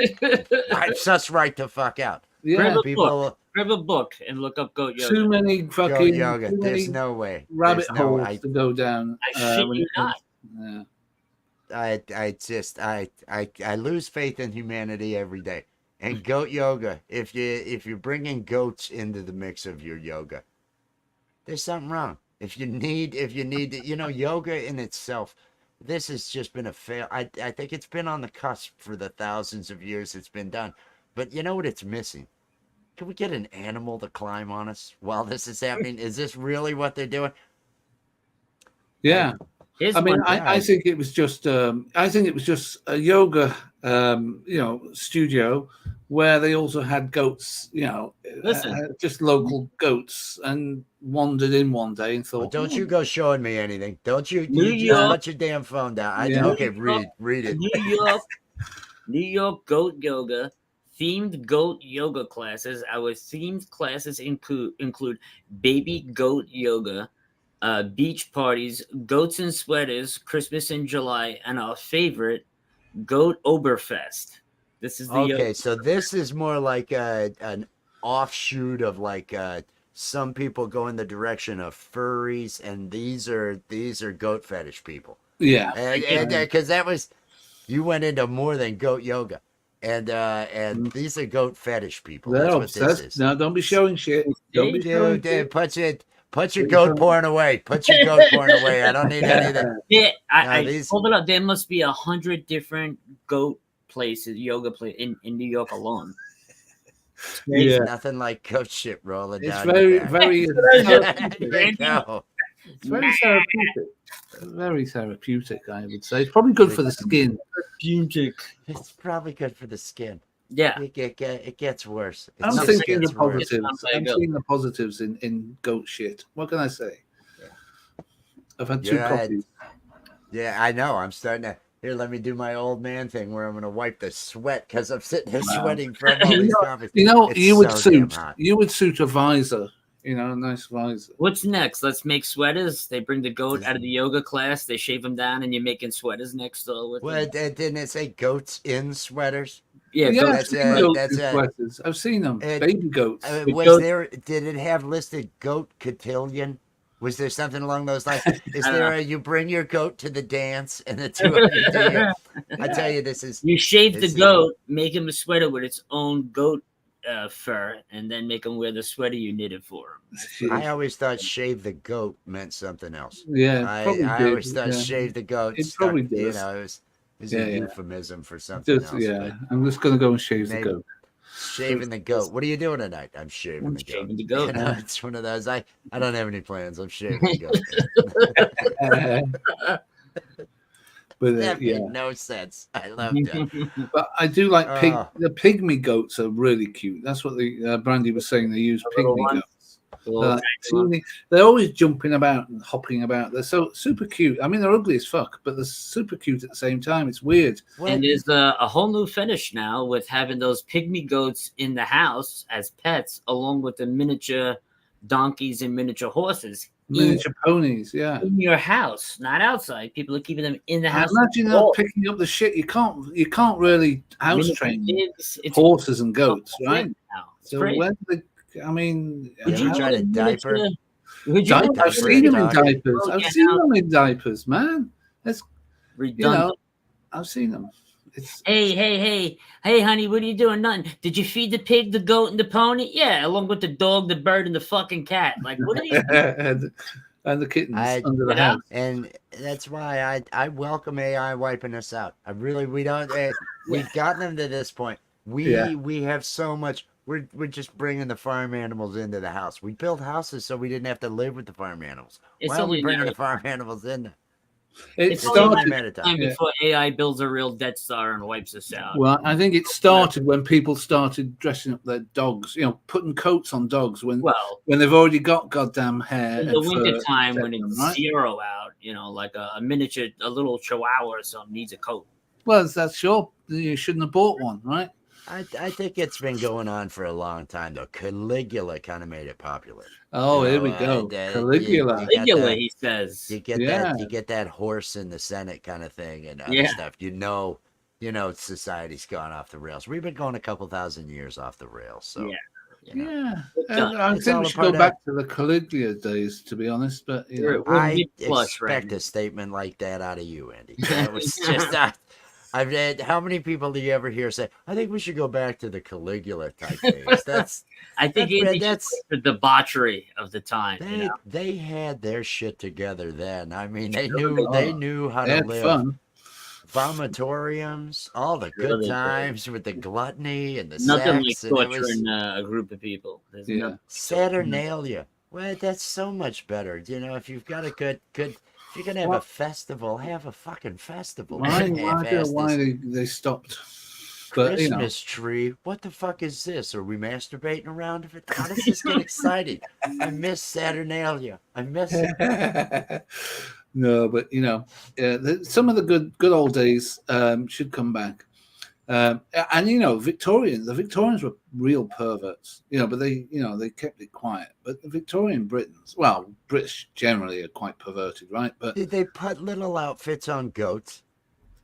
Wipes us right the fuck out. Yeah. Grab a People Grab a book and look up goat yoga. Too many goat fucking yoga. too There's many no way. rabbit There's no, holes to go down. I shit when you it comes- not. Yeah. I lose faith in humanity every day. And goat yoga, if you're bringing goats into the mix of your yoga, there's something wrong. If you need to, yoga in itself, this has just been a fail. I think it's been on the cusp for the thousands of years it's been done. But you know what it's missing? Can we get an animal to climb on us while this is happening? Is this really what they're doing? Yeah. Here's I mean, one- I think it was just a yoga studio where they also had goats, Listen. just local goats, and wandered in one day and Well, thought, don't you go showing me anything. Don't you? New You just York. put your damn phone down. Yeah. Okay, read it. New York goat yoga, themed goat yoga classes. Our themed classes include baby goat yoga, beach parties, goats in sweaters, Christmas in July, and our favorite, Goat Oberfest. This is the Okay, so this is more like an offshoot of some people go in the direction of furries, and these are goat fetish people. yeah, And because you went into more than goat yoga, and these are goat fetish people. they're That's what this obsessed. is. No, don't be showing shit. Don't be showing Dude, shit. put your goat porn away. Put your goat porn away. I don't need any of that. Yeah, I these- hold it up. There must be 100 different goat places, yoga place in New York alone. Yeah. Nothing like goat shit rolling It's down. very, your back. very There you go. It's very therapeutic. Very therapeutic, I would say. It's probably good for the skin. It's probably good for the skin. Yeah. It gets worse. It I'm just thinking gets the worse. positives. I'm seeing the positives in goat shit. What can I say? I've had two coffees. Yeah, I know. I'm starting to. Here, let me do my old man thing where I'm going to wipe the sweat because I'm sitting there sweating from all these coffees. It's You would so damn suit. hot. You would suit a visor. A nice visor. What's next? Let's make sweaters. They bring the goat out of the yoga class. They shave him down, and you're making sweaters next door with Well, them. didn't it say goats in sweaters? Yeah, Yeah, goat- I've seen goats that's in sweaters. I've seen them. It- Baby goats. Did it have listed goat cotillion? Was there something along those lines? Is I don't there know. you bring your goat to the dance and the two of you do your, I tell you, this is You shave the This is- goat, make him a sweater with its own goat fur, and then make him wear the sweater you knitted for him. I always thought shave the goat meant something else. Yeah, I probably always did, thought yeah. shave the goat. It stuck, probably You does. know, it was Yeah, a yeah. euphemism for something Just, else. yeah, but I'm just gonna go and shave the Maybe. goat. shaving the goat. What are you doing tonight? I'm shaving I'm the goat. shaving the goat. You know, it's one of those. I don't have any plans. I'm shaving the goat. But That yeah, made no sense. I loved it. but I do like Oh. the pygmy goats are really cute. That's what the Brandy was saying. They use little pygmy ones. goats. Well, They're always jumping about and hopping about. They're so super cute. I mean, they're ugly as fuck, but they're super cute at the same time. It's weird. and there's a whole new fetish now with having those pygmy goats in the house as pets, along with the miniature donkeys and miniature horses. Miniature ponies, yeah. In your house, not outside. People are keeping them in the house. Imagine them picking up the shit. You can't really house train horses and goats, right? So where do they? I mean, would you try to diaper? I've seen them in diapers. I've seen them in diapers, man. That's redundant. I've seen them. Hey, honey, what are you doing? Nothing. Did you feed the pig, the goat, and the pony? Yeah, along with the dog, the bird, and the fucking cat. Like, what are you doing? And the kittens under the house. And that's why I welcome AI wiping us out. We've gotten them to this point. We have so much. We're just bringing the farm animals into the house. We built houses so we didn't have to live with the farm animals. Why are we bringing the farm animals in? It started time before AI builds a real Death Star and wipes us out. Well, I think it started when people started dressing up their dogs, putting coats on dogs when they've already got goddamn hair. In the winter time when it's 0 out, like a miniature, a little chihuahua or something needs a coat. Well, that's sure. You shouldn't have bought one, right? I think it's been going on for a long time, though. Caligula kind of made it popular. Oh, here we go. Caligula. Caligula, he says. You get that horse in the Senate kind of thing and other stuff. Society's gone off the rails. We've been going a couple thousand years off the rails. So I think we should go back to the Caligula days, to be honest. But I expect a statement like that out of you, Andy. That was just I've had, how many people do you ever hear say, I think we should go back to the Caligula type days? I think that's the debauchery of the time. They had their shit together then. I mean, they knew how to live. Fun. Vomitoriums, all the good times with the gluttony and the nothing sex. Nothing like torturing a group of people. Saturnalia. Well, that's so much better. If you've got a good if you're gonna have a festival, have a fucking festival. Why they stopped? Christmas tree. What the fuck is this? Are we masturbating around of it? How does this get exciting? I miss Saturnalia. I miss it. No, but some of the good old days should come back. And the Victorians were real perverts, but they kept it quiet. But the Victorian British generally are quite perverted, right? But did they put little outfits on goats?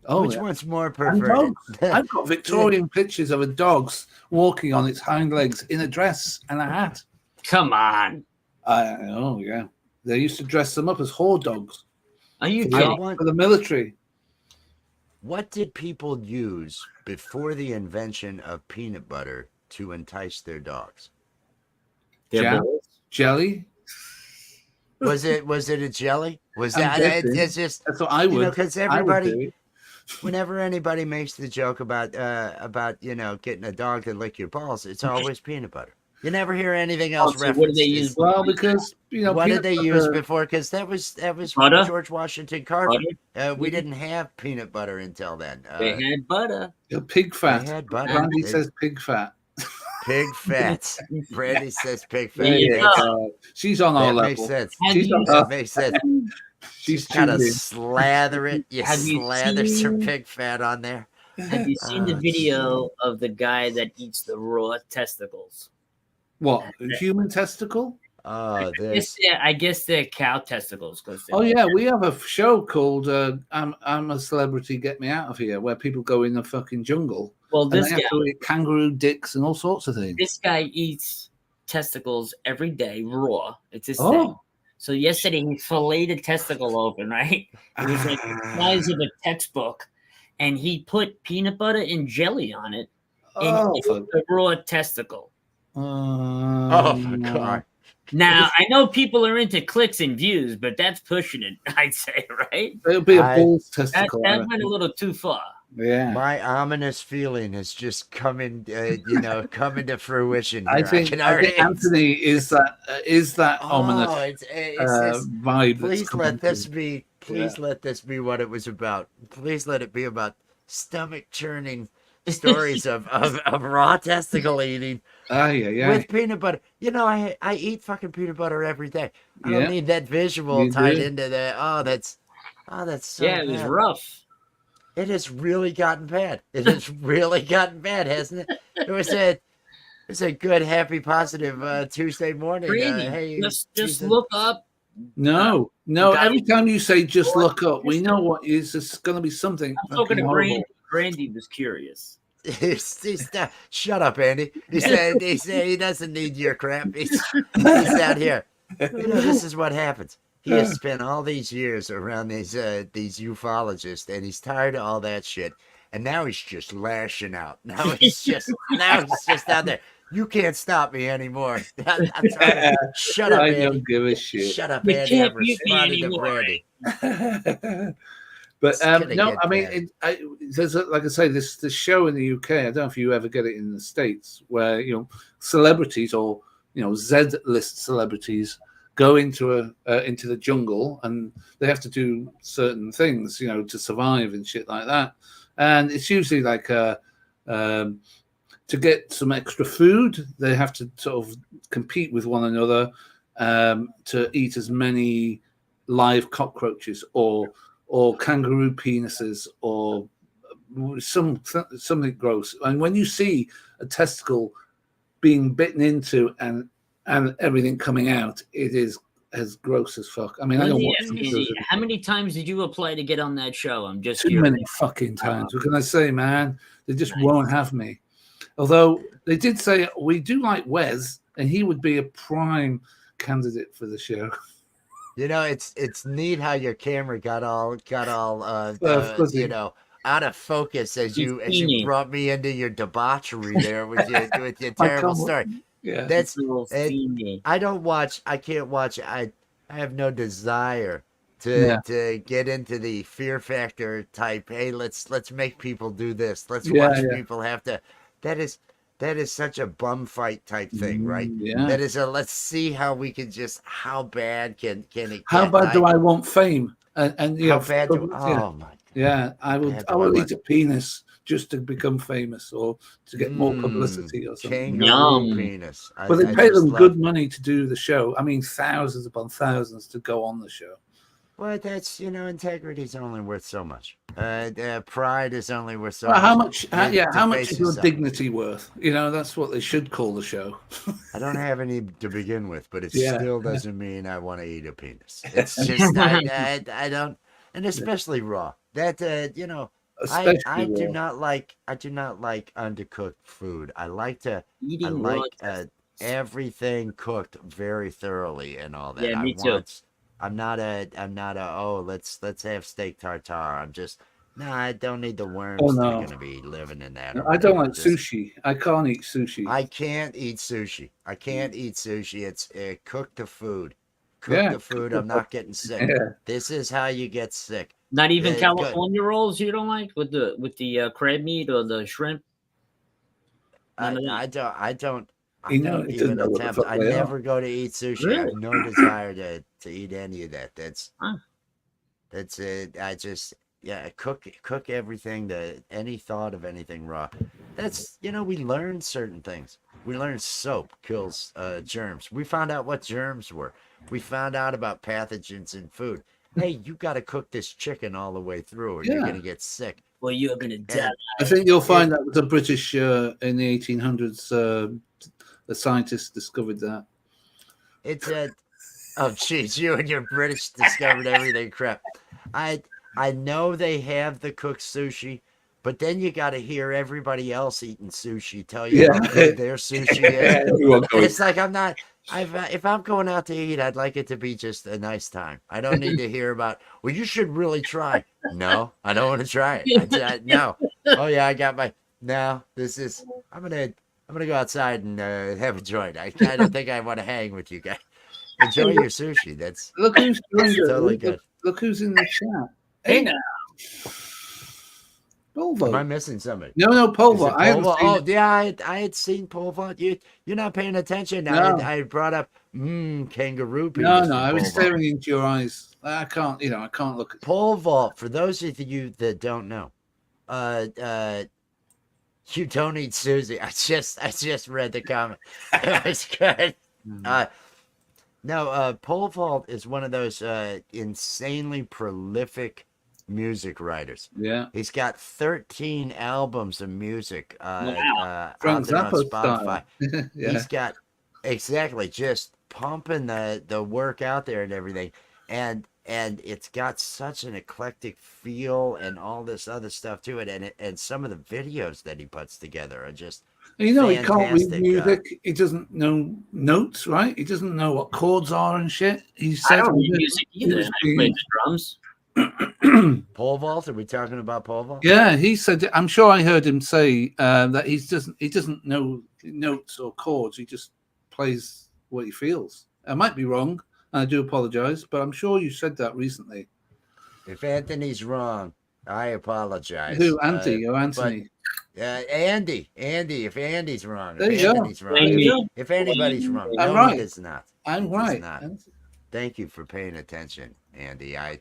Oh, which one's more perverted? I've got Victorian pictures of a dog walking on its hind legs in a dress and a hat. Come on. Yeah. They used to dress them up as whore dogs. Are you kidding? For the military. What did people use before the invention of peanut butter to entice their dogs? Jelly. Was it a jelly? Was that? It's just that's what I would. Because everybody, whenever anybody makes the joke about getting a dog to lick your balls, it's always peanut butter. You never hear anything else referenced. What did they use? Well, because what did they use before? Because that was butter? George Washington Carver. We didn't have peanut butter until then. They had butter. Pig fat. They had butter. Brandy says pig fat. Pig fat. Brandy says pig fat. She's on our level. Makes sense. That makes sense. She's gotta slather it. You slather some pig fat on there. Have you seen the video of the guy that eats the raw testicles? What, human testicle? I guess they're cow testicles. We have a show called I'm a Celebrity, Get Me Out of Here, where people go in the fucking jungle. Well, this guy eat kangaroo dicks and all sorts of things. This guy eats testicles every day, raw. It's his thing. So yesterday he filleted a testicle open, right? It was like the size of a textbook, and he put peanut butter and jelly on it, and ate the raw testicle. Oh my God. Now, I know people are into clicks and views, but that's pushing it, I'd say, right? It'll be a bull's testicle. That went a little too far. Yeah. My ominous feeling is just coming to fruition here. I think Anthony is that ominous vibe. Please let this be. Please let this be what it was about. Please let it be about stomach churning stories of raw testicle eating Yeah. with peanut butter. You know, I eat fucking peanut butter every day. I don't Yeah, need that visual you tied do. into that. Oh, that's so Yeah, it was bad. rough. It has really gotten bad. It has really gotten bad, hasn't it? It was a good, happy, positive Tuesday morning. Randy, Hey, just Ethan. look up. No. Guy- Every time you say "just look up," we know what is. It's going to be something I'm talking fucking to Brandy. horrible. Brandy was curious. Shut up, Andy. He said he doesn't need your crap. He's out here. You know, this is what happens. He has spent all these years around these ufologists, and he's tired of all that shit. And now he's just lashing out. Now he's just out there. You can't stop me anymore. I'm trying to shut up, I Andy. don't give a shit. Shut up, You Andy. can't I'm mute me responding to anymore, Brandy. But It's gonna no, get I mean, bad. there's like I say, this show in the UK. I don't know if you ever get it in the States, where celebrities or Z-list celebrities go into the jungle and they have to do certain things, to survive and shit like that. And it's usually like to get some extra food, they have to sort of compete with one another to eat as many live cockroaches or kangaroo penises or something gross. And when you see a testicle being bitten into and everything coming out, it is as gross as fuck. I mean, I don't watch them. Andy, how many times did you apply to get on that show? I'm just Too curious. many fucking times. What can I say, man? They just won't have me. Although they did say we do like Wes, and he would be a prime candidate for the show. It's neat how your camera got all Fuzzy. out of focus as you Teeny. brought me into your debauchery there with your My terrible comment. story. Yeah. That's Little teeny. I can't watch. I have no desire Yeah. to get into the fear factor type. Hey, let's make people do this. Let's Yeah, watch yeah. people have to. That is such a bum fight type thing, right? Yeah. That is let's see how we can how bad can it get? How bad do I want fame? And How bad do? yeah. Oh my! Yeah, I bad do I will want- eat a penis just to become famous or to get more publicity or something. Kangaroo Yum. penis. But they I pay just them love- good money to do the show. I mean, thousands upon thousands to go on the show. Well, that's integrity is only worth so much. Pride is only worth so Well, much. how much? How To much face is your yourself. dignity worth? That's what they should call the show. I don't have any to begin with, but it Yeah. still doesn't mean I want to eat a penis. It's just I don't, and especially raw. That Especially I do raw. not like undercooked food. I like Eating raw everything cooked very thoroughly and all that. Yeah, me too. I'm not a let's have steak tartare. I'm just I don't need the worms Oh, that no. are gonna be living in that. No, or I don't whatever. like sushi. I can't eat sushi. I can't eat sushi. It's cook the food. Yeah, The food. I'm not getting sick. Yeah. This is how you get sick. Not even Yeah, good. California rolls you don't like with the crab meat or the shrimp. None of that? I don't He knows- he doesn't even know what the attempt. fuck I they are. never go to eat sushi. I have Really? no desire to eat any of that. Huh. That's it. I just cook everything any thought of anything raw. That's we learn certain things. We learned soap kills germs. We found out what germs were. We found out about pathogens in food. Hey, you got to cook this chicken all the way through, or you're Yeah. gonna get sick. Well, you're gonna die. I think you'll find that the British in the 1800s, the scientists discovered that. It's a oh jeez, you and your British discovered everything crap. I know they have the cooked sushi, but then you got to hear everybody else eating sushi tell you how good their sushi is. Everyone goes, It's like I'm not. If I'm going out to eat, I'd like it to be just a nice time. I don't need to hear about. Well, you should really try. No, I don't want to try it. No. Oh yeah, I got my. No, this is. I'm gonna go outside and have a joint. I don't think I want to hang with you guys. Enjoy your sushi. That's look who's joined us. totally good. Look who's in the chat. Hey now. Am I Polvo. missing somebody? No, Is Polvo. it I haven't Polvo? seen Oh it. yeah, I had seen Polvo. You're not paying attention. No. I brought up kangaroo penis. No, from I was Polvo. staring into your eyes. I can't, I can't look at Pole vault. For those of you that don't know, You don't eat Susie. I just read the comment. It was good. Uh, no, Pole Vault is one of those insanely prolific music writers. Yeah. He's got 13 albums of music out Frank there on Zappa style. Spotify. Yeah. He's got exactly just pumping the work out there and everything, and it's got such an eclectic feel and all this other stuff to it, and some of the videos that he puts together are just You know, he can't read fantastic. music. He doesn't know notes, right? He doesn't know what chords are and shit. He I said don't read he music either. was I play being- the drums. Pole vault? Are we talking about pole vault? Yeah, he said. I'm sure I heard him say that he doesn't know notes or chords. He just plays what he feels. I might be wrong. I do apologize, but I'm sure you said that recently. If Anthony's wrong, I apologize. Who, Anthony or Anthony? Andy. If Andy's wrong, There if you go. Anthony's wrong, There you go. if anybody's wrong, I'm no, right. he does not. I'm He does right. not. Anthony. Thank you for paying attention, Andy. I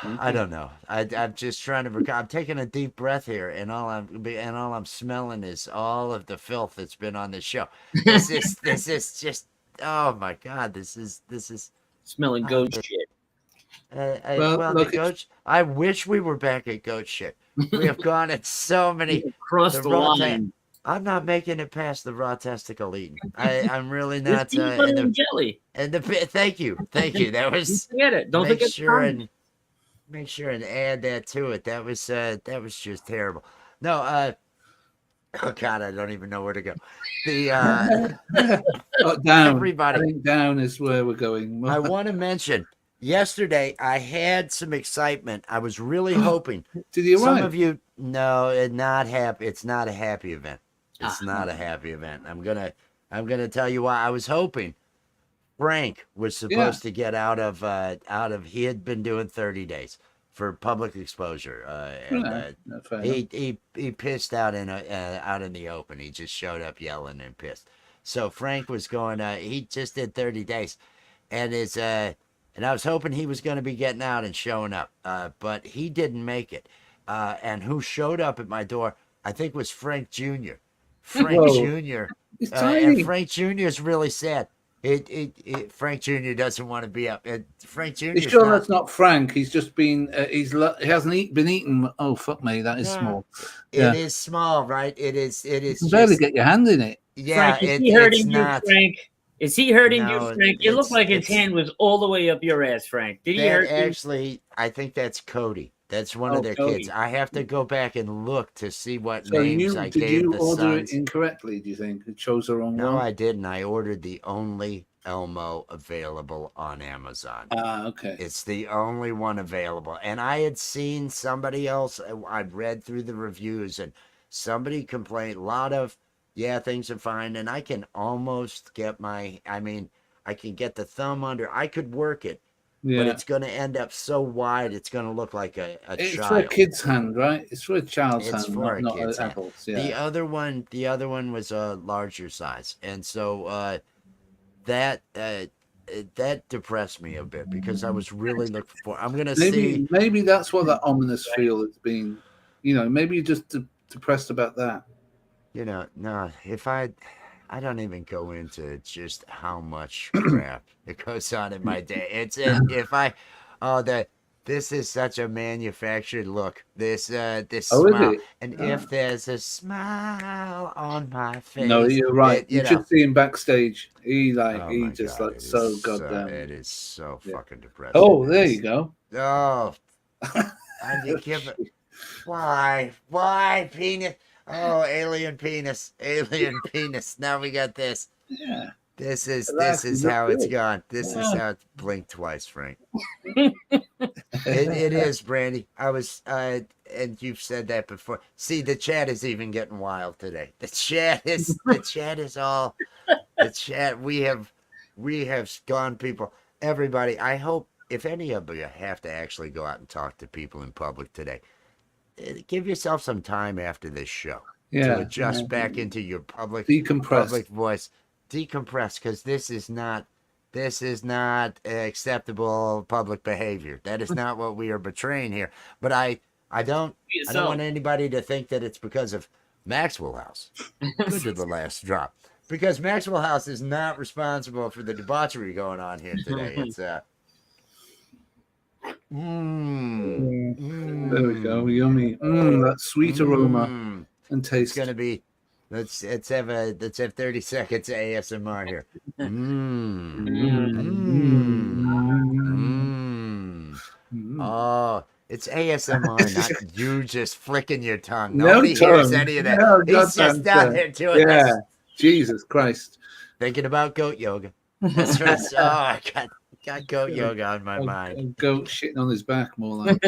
you. don't know. I'm just trying to. I'm taking a deep breath here, and all I'm smelling is all of the filth that's been on this show. This is just. Oh my God! This is Smelling goat shit. well, look, the goat. I wish we were back at goat shit. We have gone at so many. Across the raw line. I'm not making it past the raw testicle eating. I'm really There's not. peanut butter and jelly. And the thank you. That Don't was. forget it. Don't make forget sure the and make sure and add that to it. That was just terrible. No, oh God, I don't even know where to go. The down. everybody. I think down is where we're going. I want to mention yesterday I had some excitement. I was really hoping. Did you Some arrive? of you, no, it's not happy. It's not a happy event. It's not a happy event. I'm gonna tell you why. I was hoping Frank was supposed to get out of. He had been doing 30 days for public exposure, and he pissed out in the open. He just showed up yelling and pissed. So Frank was going. He just did 30 days, and and I was hoping he was going to be getting out and showing up, but he didn't make it. And who showed up at my door? I think was Frank Jr. Frank Jr. He's And Frank Jr. is really sad. Frank Jr. doesn't want to be up. Frank Jr. You sure that's not Frank? He's just been. He hasn't been eaten. Oh fuck me, that is small. It is small, right? It is. You can barely get your hand in it. Yeah, Frank, is he hurting it's you, not. Frank? Is he hurting No, you, Frank? It looked like his hand was all the way up your ass, Frank. Did he hurt you? Actually, I think that's Cody. That's one of their Cody. kids. I have to go back and look to see what So names I did gave you the order sons. it incorrectly? Do you think it chose the wrong No, one? I didn't. I ordered the only Elmo available on Amazon. Okay. It's the only one available. And I had seen somebody else, I'd read through the reviews, and somebody complained a lot of, yeah, things are fine. And I can almost get I can get the thumb under, I could work it. Yeah. But it's going to end up so wide, it's going to look like a It's child. for a kid's hand, right? It's for a child's It's hand, for a not kid's an hand. adult's. The other one was a larger size, and so that depressed me a bit because I was really looking for. I'm gonna see. Maybe that's what that ominous feel has been. Maybe you're just depressed about that. No, if I don't even go into just how much crap it goes on in my day. This is such a manufactured look. This smile, and if there's a smile on my face, no, you're right. You should see him backstage. He just God, so goddamn. It is so fucking depressing. Oh, there you go. Oh, I did give it. Why penis? Oh, alien penis. Now we got this. Yeah. This is how it's gone. This is how it's blinked twice, Frank. It is, Brandy. I was and you've said that before. See, the chat is even getting wild today. The chat is all the chat. We have gone, people. Everybody, I hope if any of you have to actually go out and talk to people in public today, give yourself some time after this show to adjust back into your public voice. Decompress, because this is not acceptable public behavior. That is not what we are betraying here. But I I don't So, want anybody to think that it's because of Maxwell House. Good to the last drop. Because Maxwell House is not responsible for the debauchery going on here today. It's There we go. Yummy. That sweet aroma and It's taste. gonna be. Let's have 30 seconds of ASMR here. Oh, it's ASMR, not you just flicking your tongue. No Nobody hears tongue. any of that. No, He's just down there doing this. Jesus Christ. Thinking about goat yoga. That's what it's. Oh, I got goat yoga on my mind. A goat shitting on his back, more like.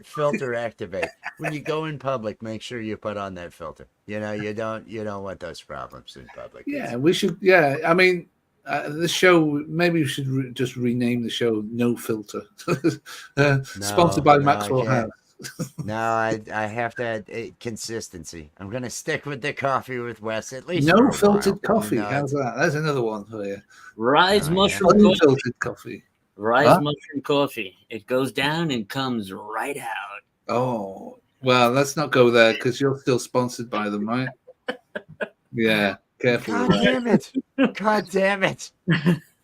Filter activate. When you go in public, make sure you put on that filter. You know, you don't want those problems in public. Yeah, we should. Yeah, I mean, the show. Maybe we should just rename the show "No Filter." Sponsored by Maxwell House. No, I have to add consistency. I'm gonna stick with the coffee with Wes at least. No for a filtered while. coffee. How's that? That's another one for you. Rise mushroom coffee. Unfiltered coffee. Rise mushroom coffee. It goes down and comes right out. Oh, well, let's not go there because you're still sponsored by them, right? Yeah, careful. God damn it! God damn it!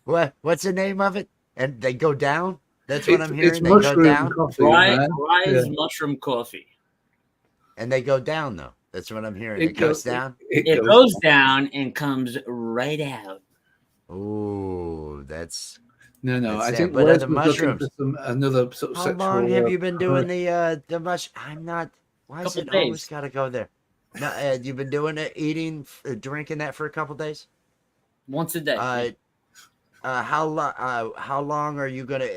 What's the name of it? And they go down. That's what I'm hearing. It's They go mushroom down, coffee, Rise man. mushroom coffee. and they go down though. That's what I'm hearing. It goes goes down. It goes down and comes right out. Ooh, that's. No. That's I it. think But Wes the was looking mushrooms. for another sort of How sexual. long have you been doing the mush? I'm not. Why is Couple it always days. got to go there? No, you've been doing it, eating, drinking that for a couple days. Once a day. How long are you gonna?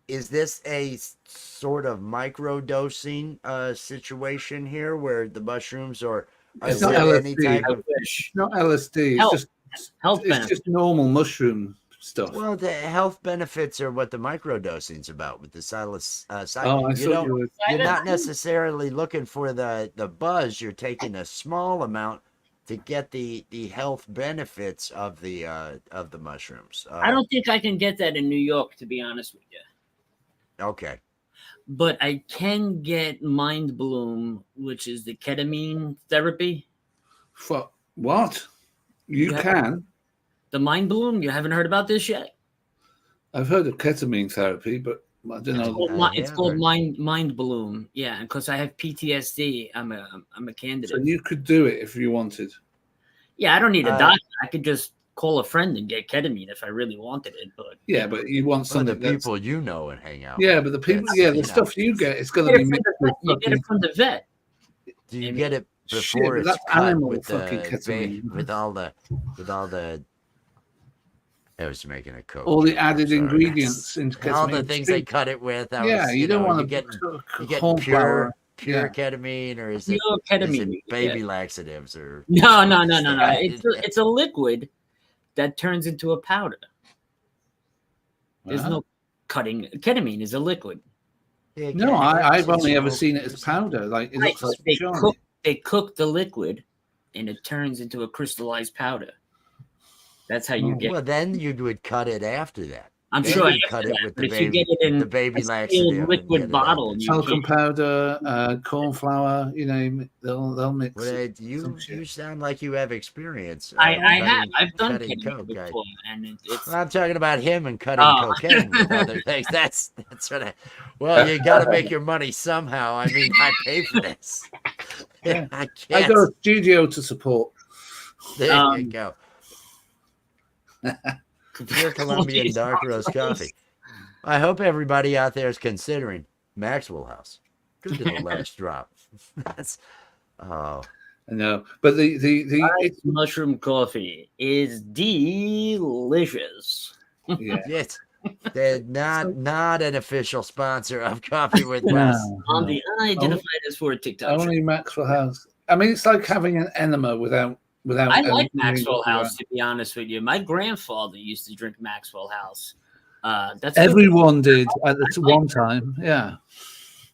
Is this a sort of micro dosing situation here where the mushrooms are It's is not there any LSD. type I of wish. It's not LSD. Health. It's Health just benefits. normal mushroom stuff. well the health benefits are what the micro dosing's about with the psilocybin. Oh, I you thought don't you were. you're not necessarily looking for the buzz. You're taking a small amount to get the health benefits of the mushrooms. I don't think I can get that in New York, to be honest with you. Okay. But I can get Mind Bloom, which is the ketamine therapy. Fuck. What? You Yeah. can. The Mind Bloom, you haven't heard about this yet? I've heard of ketamine therapy, but I don't know. It's called Mind Bloom. Yeah, because I have PTSD. I'm a candidate. So you could do it if you wanted. Yeah, I don't need a doctor. I could just call a friend and get ketamine if I really wanted it. But Yeah, but you want Some of something the that's. people you know and hang out. Yeah, with. but the people. That's, Yeah, the you know. stuff you get, it's going you to get be it mixed from with the- you get it from the vet. Do you get it Shit, before but it's that's cut animal with fucking the ketamine. with all the? I was making a coke. all the joke, I'm added sorry. ingredients into ketamine. All the things they cut it with. Yeah, you don't want to get corn flour. pure ketamine, or is it, Pure ketamine. is it baby laxatives or? No. It's a liquid that turns into a powder. There's Huh? no cutting. Ketamine is a liquid. Yeah, No, yeah, I've only it's ever smoke seen it or as something. powder. Like it Right, looks like they shiny. cook the liquid, and it turns into a crystallized powder. That's how you get. Well, then you would cut it after that. I'm then sure you after cut it that, with but the if you baby, get it in the baby a laxative sealed and liquid get it bottle, out. you Talcum can't- powder, corn flour, you name it. They'll mix Well, it. you some shit. you sound like you have experience. I have. I've done cutting ketamine coke. before, and it's Well, I'm talking about him and cutting Oh. cocaine with other things. That's what I. Well, you got to make your money somehow. I mean, I pay for this. Yeah. I I can't. got a studio to support. There you Um, go. Pure Colombian dark roast coffee. I hope everybody out there is considering Maxwell House. Good to the last drop. That's I know, but the it's, mushroom coffee is delicious. yeah. it. They're not an official sponsor of Coffee with No, Wes. On no. the identified as for a TikTok. Only Maxwell House. I mean, it's like having an enema without. I like anything Maxwell to House, to be honest with you. My grandfather used to drink Maxwell House. That's Everyone did at the one time. Yeah.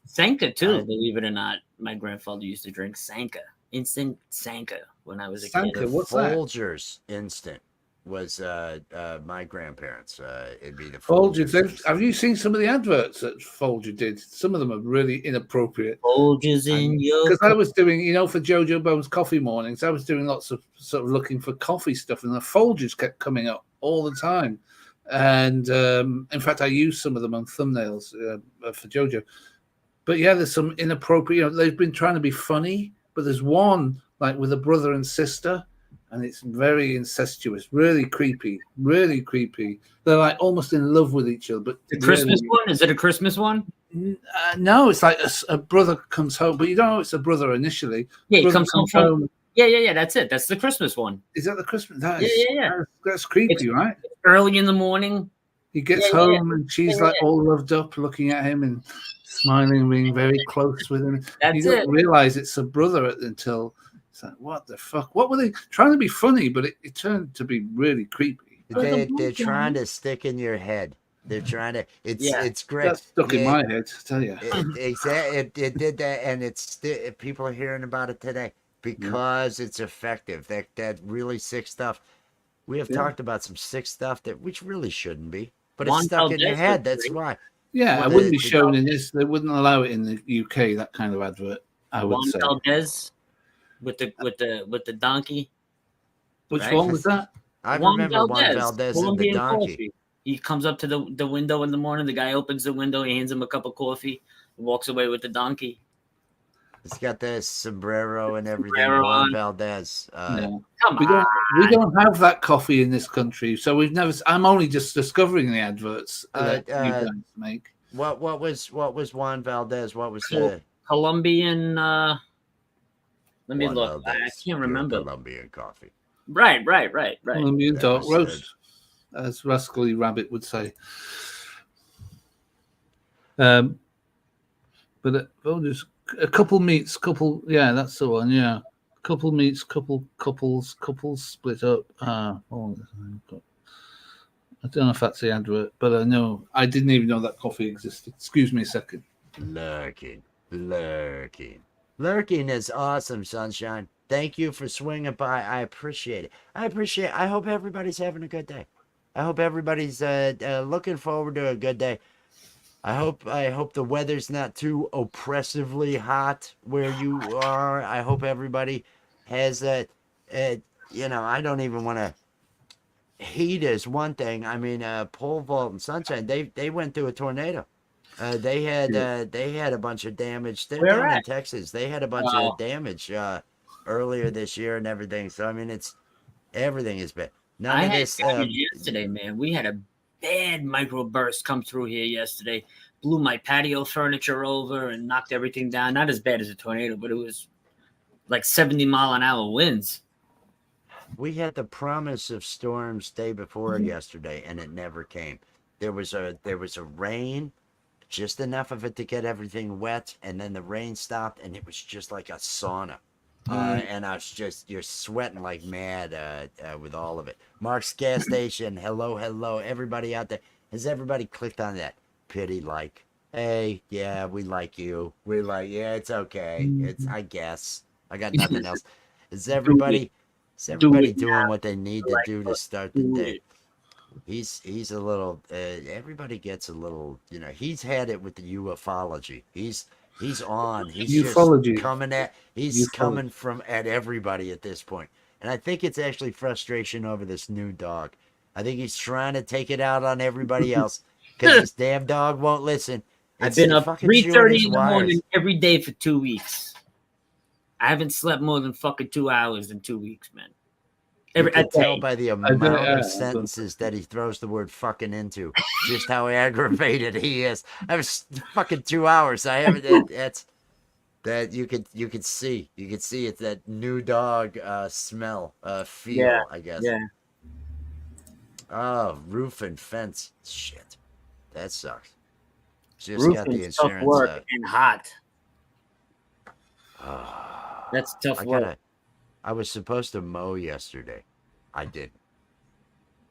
Sanka too, believe it or not. My grandfather used to drink Sanka, instant Sanka, when I was a Sanka, kid. what's that? Folgers Instant. my grandparents. It'd be the Folgers. Folgers. Have you seen some of the adverts that Folger did? Some of them are really inappropriate. Folgers in your Because I was doing, for Jojo Bones coffee mornings, I was doing lots of sort of looking for coffee stuff, and the Folgers kept coming up all the time. And in fact, I used some of them on thumbnails for Jojo. But yeah, there's some inappropriate. They've been trying to be funny, but there's one like with a brother and sister, and it's very incestuous, really creepy, really creepy. They're like almost in love with each other. But the Christmas one? Is it a Christmas one? No, it's like a brother comes home, but you don't know it's a brother initially. Yeah, he brother comes home. Yeah. That's it. That's the Christmas one. Is that the Christmas? Yeah. That's creepy, right? Early in the morning. He gets home and she's like all loved up, looking at him and smiling, being very close with him. You don't realize it's a brother until it's like, what the fuck? What were they trying to be funny? But it turned to be really creepy. They're trying to stick in your head. They're trying to. It's great. That's stuck in my head, I tell you. It did that, and people are hearing about it today because it's effective. That really sick stuff. We have talked about some sick stuff which really shouldn't be, but it's stuck in your head. That's why. Yeah, it wouldn't be shown in this. They wouldn't allow it in the UK. That kind of advert, I would say. Valdez with the donkey. Which one was that? I remember Juan Valdez and the donkey. Coffee. He comes up to the window in the morning. The guy opens the window. He hands him a cup of coffee. Walks away with the donkey. It's got the sombrero and everything. Juan Valdez. Come on. We don't have that coffee in this country, so we've never. I'm only just discovering the adverts that you guys make. What was Juan Valdez? What was Colombian? Let me Juan look. Valdez, I can't remember. Colombian coffee. Right. Colombian dark roast, as Rascally Rabbit would say. But just a couple meets, that's the one, couple meets, couples split up. I don't know if that's the advert, but I know I didn't even know that coffee existed. Excuse me a second. Lurking is awesome, Sunshine. Thank you for swinging by. I appreciate it. I hope everybody's having a good day. I hope everybody's looking forward to a good day. I hope the weather's not too oppressively hot where you are. I hope everybody has that. I don't even want to. Heat is one thing. I mean, Pole Vault and Sunshine. They went through a tornado. They had a bunch of damage. They're down in Texas. They had a bunch of damage earlier this year and everything. So I mean, everything is bad. I had damage yesterday, man. We had a bad microburst come through here yesterday. Blew my patio furniture over and knocked everything down. Not as bad as a tornado, but it was like 70-mile-an-hour winds. We had the promise of storms day before yesterday, and it never came. There was a rain, just enough of it to get everything wet, and then the rain stopped, and it was just like a sauna. And I was you're sweating like mad with all of it. Mark's gas station, hello, everybody out there. Has everybody clicked on that pity like? Hey, yeah, we like you. We're like, yeah, it's okay. It's I guess. I got nothing else. Is everybody doing what they need to do to start the day? He's a little everybody gets a little, he's had it with the ufology. He's on. He's ufology. Just coming from at everybody at this point. And I think it's actually frustration over this new dog. I think he's trying to take it out on everybody else because this damn dog won't listen. I've been up 3:30 in the morning every day for 2 weeks. I haven't slept more than fucking 2 hours in 2 weeks, man. You can tell by the amount of sentences that he throws the word fucking into, just how aggravated he is. I was fucking 2 hours. I haven't. That's that you could see. You could see it's that new dog smell, feel. I guess. Yeah. Oh, roof and fence. Shit, that sucks. Just Roof got the is tough insurance. work and hot. That's tough work. I was supposed to mow yesterday. I didn't.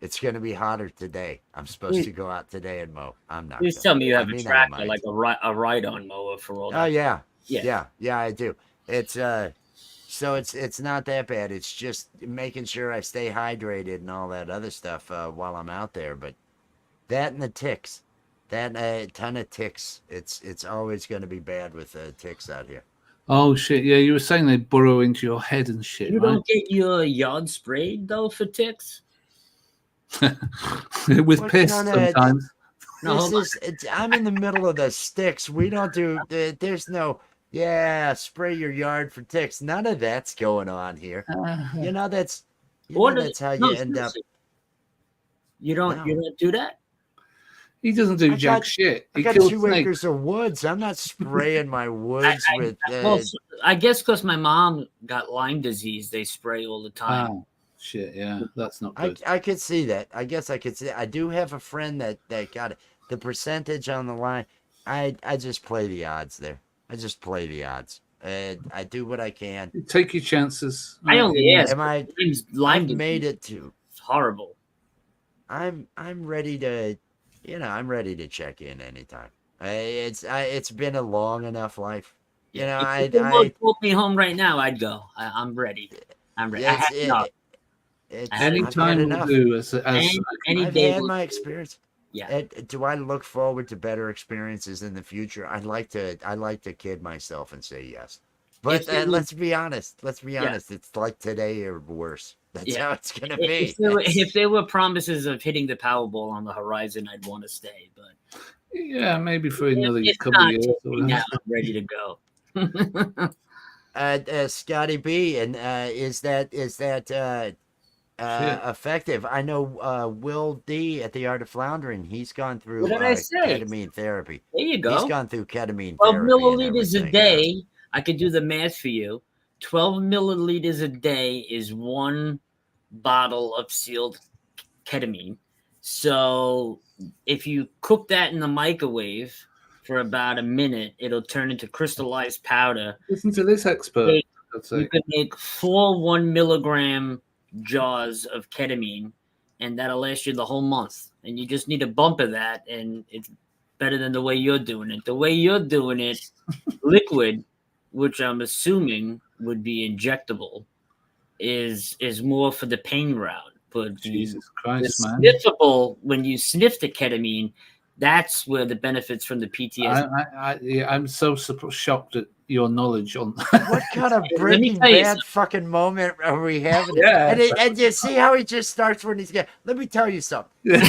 It's going to be hotter today. I'm supposed to go out today and mow. I'm not. Please tell me you have a tractor, like a ride-on mower for all that. Oh, yeah. Yeah, I do. It's So it's not that bad. It's just making sure I stay hydrated and all that other stuff while I'm out there. But that and the ticks, that ton of ticks. It's always going to be bad with ticks out here. Oh shit! Yeah, you were saying they burrow into your head and shit, You right? don't get your yard sprayed though for ticks. With What piss kinda- sometimes. No, This hold on. is I'm in the middle of the sticks. We don't do there's no spray your yard for ticks. None of that's going on here. You know that's What is- that's how no, you end up. seriously. You don't do that? He doesn't do I jack got- shit. I He got kills 2 snakes. acres of woods. I'm not spraying my woods with Well, I guess because my mom got Lyme disease, they spray all the time. Ah, shit. Yeah, that's not good. I could see that. I guess I could see. I do have a friend that got it. The percentage on the line. I just play the odds there. I just play the odds. I do what I can. Take your chances. I only ask. Am I? Lyme I've disease made it to. is horrible. I'm ready to. I'm ready to check in anytime. It's been a long enough life. If the Lord pulled me home right now, I'd go. I'm ready. I'm ready. I have enough. Anytime will enough. do. Any I've day had will my do. experience. Yeah. Do I look forward to better experiences in the future? I like to kid myself and say yes. But let's be honest. Let's be honest. It's like today or worse. That's how it's gonna be. If there were promises of hitting the Powerball on the horizon, I'd want to stay. But yeah, maybe for another it's couple of not years. me now, I'm ready to go. Scotty B, and is that effective? I know Will D at the Art of Floundering. He's gone through What did I say? ketamine therapy. There you go. He's gone through ketamine 12 therapy. milliliters a and day. I could do the math for you. 12 milliliters a day is 1 bottle of sealed ketamine. So if you cook that in the microwave for about a minute, it'll turn into crystallized powder. Listen to this expert. You could make 4 1 milligram jars of ketamine, and that'll last you the whole month. And you just need a bump of that, and it's better than the way you're doing it. The way you're doing it, liquid, which I'm assuming would be injectable, is more for the pain route. But Jesus Christ, the man! sniffable, when you sniff the ketamine, that's where the benefits from the PTSD. I'm so shocked at your knowledge on. What kind of Breaking Bad fucking moment are we having? Yeah, and you see how he just starts when he's getting. Let me tell you something. Yeah.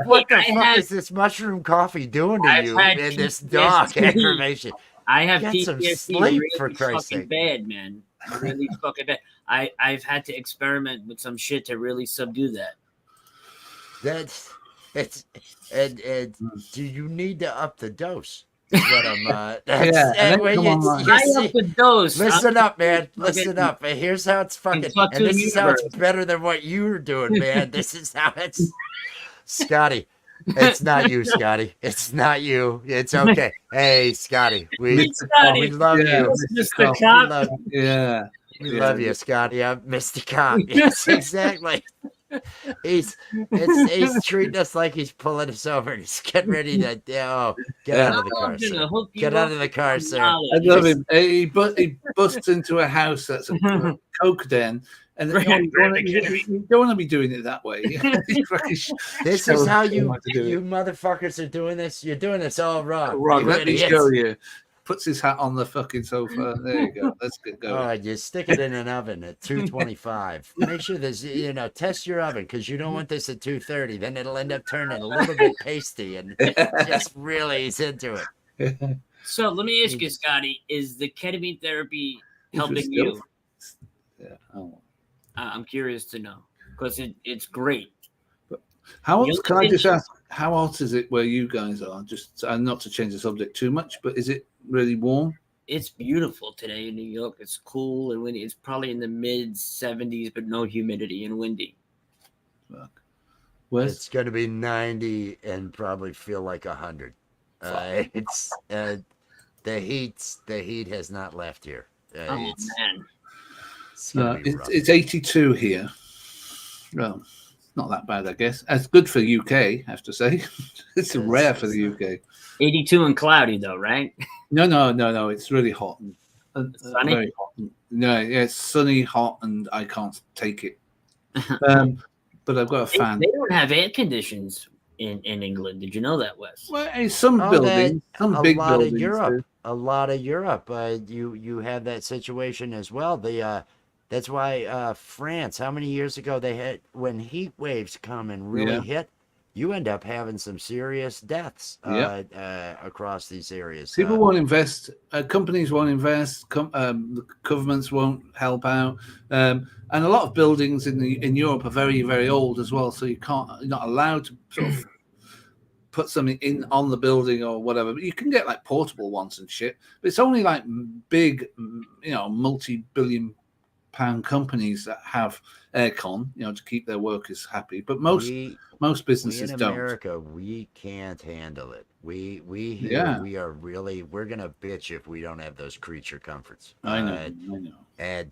What the fuck is this mushroom coffee doing to you in this dark information? I have Get some PTSD sleep, really for Christ's fucking sake. bad, man. Really fucking bad. I've had to experiment with some shit to really subdue that. That's it's and do you need to up the dose? Is what I'm that's I up the dose. Listen up, man. Listen up. And here's how it's fucking and this is how it's better than what you were doing, man. This is how it's Scotty. It's not you, Scotty. It's not you. It's okay. Hey, Scotty. We love you. Mr. Cop. We love you, Scotty. I'm Mr. Cop. Yes, exactly. He's treating us like he's pulling us over. He's getting ready to get out of the car, sir. Get out of the car, sir. I love him. He busts into a house that's a coke den, and you don't want to be doing it that way. This is how you motherfuckers are doing this. You're doing this all wrong. Wrong. Let me show you. Puts his hat on the fucking sofa. There you go. Let's get going. All right, you stick it in an oven at 225. Make sure there's, test your oven because you don't want this at 230. Then it'll end up turning a little bit pasty and just really ease into it. So let me ask you, Scotty, is the ketamine therapy helping you? Yeah. Oh. I'm curious to know because it's great. How else, can I just ask, how else is it where you guys are? Just not to change the subject too much, but is it really warm? It's beautiful today in New York. It's cool and windy. It's probably in the mid 70s, but no humidity and windy. It's going to be 90 and probably feel like 100. It's the heat has not left here. Man. It's 82 here. Well, not that bad, I guess. That's good for the UK, I have to say. It's rare for the UK. 82 and cloudy, though, right? No. It's really hot. Sunny? Very hot. No, yeah, it's sunny, hot, and I can't take it. But I've got a fan. They don't have air conditions in England. Did you know that, Wes? Well, some Oh, that buildings, some a big lot of buildings do. Europe, a lot of Europe. You have that situation as well. That's why France. How many years ago they had when heat waves come and really Yeah. hit, you end up having some serious deaths Yep. across these areas. People won't invest. Companies won't invest. The governments won't help out. And a lot of buildings in Europe are very, very old as well. So you're not allowed to sort of put something in on the building or whatever. But you can get like portable ones and shit. But it's only like big, multi-billion-pound companies that have aircon, to keep their workers happy. But most we businesses in don't. America, we can't handle it. We here Yeah. we are really we're gonna bitch if we don't have those creature comforts. I know. And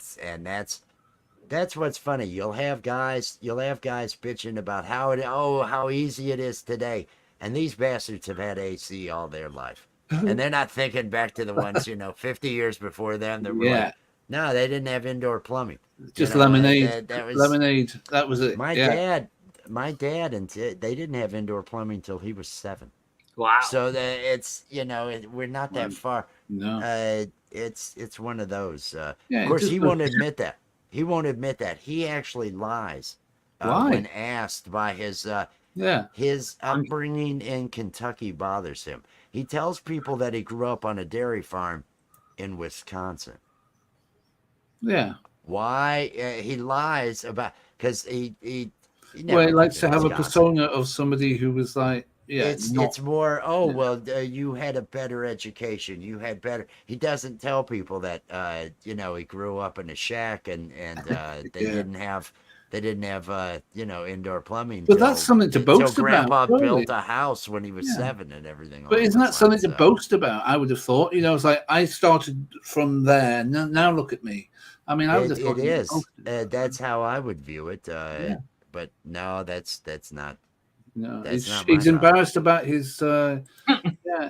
that's what's funny. You'll have guys bitching about how easy it is today. And these bastards have had AC all their life. And they're not thinking back to the ones, 50 years before them that were Yeah. like, no, they didn't have indoor plumbing. Just You know, lemonade. that was Lemonade. That was it. my Yeah. dad, and they didn't have indoor plumbing till he was 7. Wow. So that it's we're not that far. No. It's one of those. Yeah, Of course, just he won't admit that. He won't admit that. He actually lies Why? when asked by his upbringing in Kentucky bothers him. He tells people that he grew up on a dairy farm in Wisconsin. Yeah. Why he lies about? Because he Well, he never likes lived to in have a Wisconsin. persona of somebody who was like, It's more, well, you had a better education, you had better. He doesn't tell people that he grew up in a shack and they didn't have indoor plumbing. But that's something to boast till Grandpa about, surely. built a house when he was Yeah. 7 and everything. But along isn't that those something to lines, boast about? I would have thought. It's like I started from there. Now look at me. I mean, I would have thought It is. boasted. That's how I would view it. Yeah. But no, that's not. No, That's not he's my embarrassed about his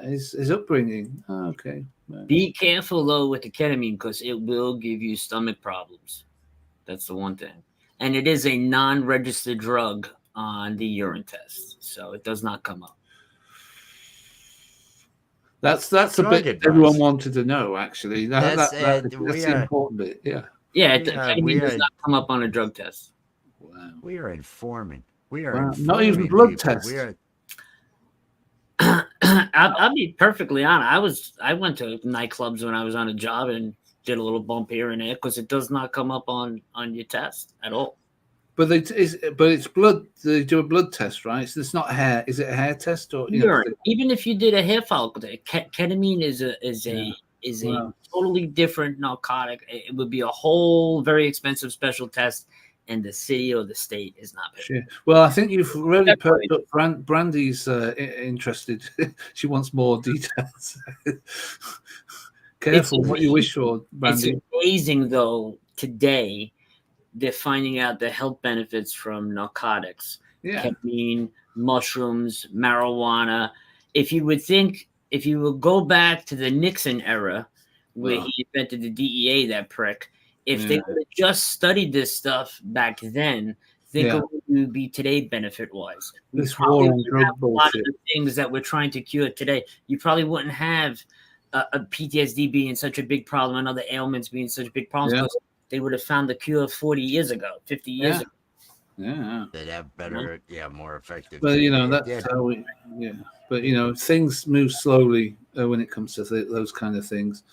his upbringing. Oh, okay. Right. Be careful though with the ketamine because it will give you stomach problems. That's the one thing, and it is a non-registered drug on the urine test, so it does not come up. That's the Drug bit advice. everyone wanted to know. Actually, that's That's, the important bit. Yeah. Yeah, we ketamine does are- not come up on a drug test. Wow. We are informing. We are Wow. informing Not even blood people. tests. We are. I'll be perfectly honest. I went to nightclubs when I was on a job and did a little bump here and there because it does not come up on your test at all. But it's blood. They do a blood test, right? So it's not hair. Is it a hair test or Urine. Even if you did a hair follicle test, ketamine is Wow. a totally different narcotic. It would be a whole very expensive special test, and the city or the state is not paying. Sure. Well, I think you've really perked up. Brandy's interested. She wants more details. Careful what you wish for, Brandy. It's amazing, though, today they're finding out the health benefits from narcotics, ketamine, mushrooms, marijuana. If you would go back to the Nixon era where he invented the DEA, that prick, if they would have just studied this stuff back then, think of what we would be today benefit-wise. This war on drug a lot of bullshit. the things that we're trying to cure today. You probably wouldn't have a PTSD being such a big problem and other ailments being such big problems because they would have found the cure 40 years ago, 50 years ago. Yeah. They'd have better, more effective. But that's how we. Yeah. But things move slowly when it comes to those kind of things.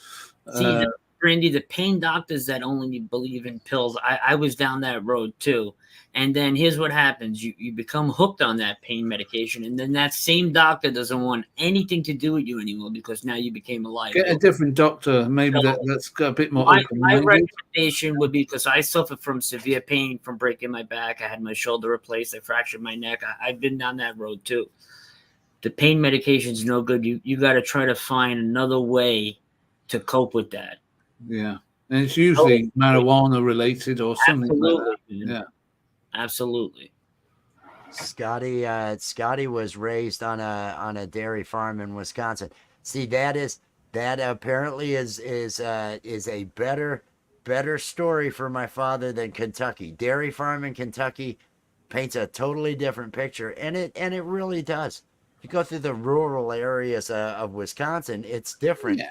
See, Brandy, the pain doctors that only believe in pills, I was down that road too. And then here's what happens. You become hooked on that pain medication. And then that same doctor doesn't want anything to do with you anymore because now you became a liability. Get a different doctor. Maybe that's got a bit more open. My recommendation would be, because I suffered from severe pain from breaking my back. I had my shoulder replaced. I fractured my neck. I've been down that road too. The pain medication is no good. You got to try to find another way to cope with that. Yeah. And it's usually marijuana related or something like that. Yeah. Absolutely. Scotty was raised on a dairy farm in Wisconsin. See, that apparently is a better better story for my father than Kentucky. Dairy farm in Kentucky paints a totally different picture, and it really does. If you go through the rural areas of Wisconsin, it's different Yeah.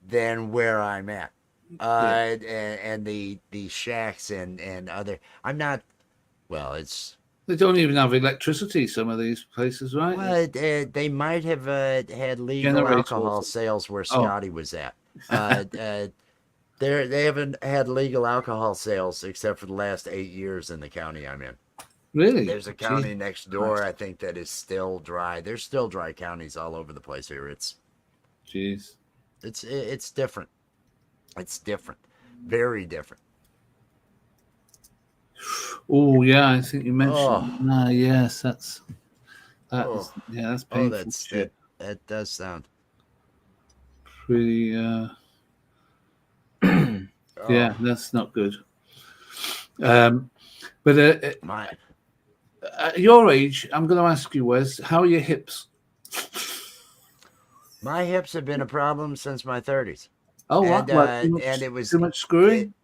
than where I'm at. Yeah. And the shacks and other. I'm not. Well, it's They don't even have electricity. Some of these places, right? well. They might have had legal Generator or alcohol something. sales where Oh, Scotty was at. They haven't had legal alcohol sales except for the last 8 years in the county I'm in. really? There's a Gee, county next door, Christ. I think, that is still dry. There's still dry counties all over the place here. Jeez. It's different. It's different, very different. Oh, yeah. I think you mentioned. Oh, Yes, that's oh, that's oh, painful shit. that does sound. Pretty. Oh, Yeah, that's not good. But my at your age, I'm going to ask you, Wes, how are your hips? my hips have been a problem since my 30s, Oh, and what? What? it was Too much it. screwing?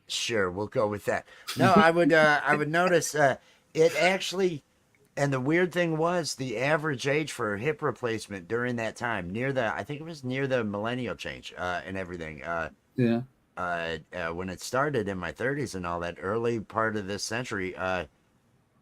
Sure, we'll go with that. No, I would notice it actually. And the weird thing was the average age for hip replacement during that time, I think it was near the millennial change and everything. Yeah. When it started in my 30s and all that early part of this century,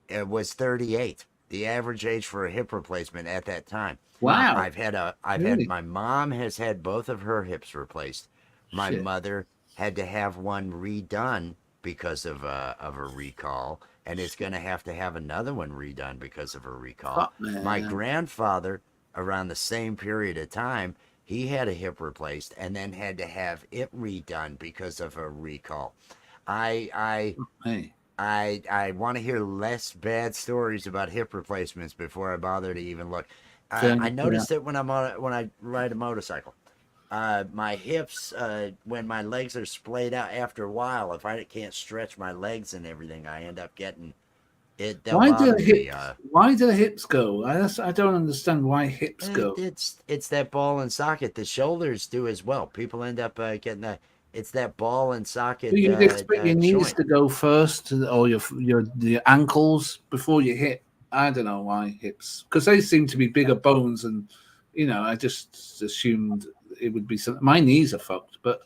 it was 38. The average age for a hip replacement at that time. Wow. I've had Really? my mom has had both of her hips replaced. My Shit. mother had to have one redone because of a recall, and is going to have another one redone because of a recall. Fuck, My man. grandfather, around the same period of time, he had a hip replaced and then had to have it redone because of a recall. I Hey. I want to hear less bad stories about hip replacements before I bother to even look. I Yeah. noticed it when when I ride a motorcycle. My hips, when my legs are splayed out after a while, if I can't stretch my legs and everything, I end up getting it. They'll Why do bother the me. hips? Why do the hips go? I don't understand why hips go. It's that ball and socket. The shoulders do as well. People end up getting that. It's that ball and So socket you'd expect your knees joint. to go first, or your ankles before your hip. I don't know why hips, because they seem to be bigger bones, and I just assumed it would be something. My knees are fucked, but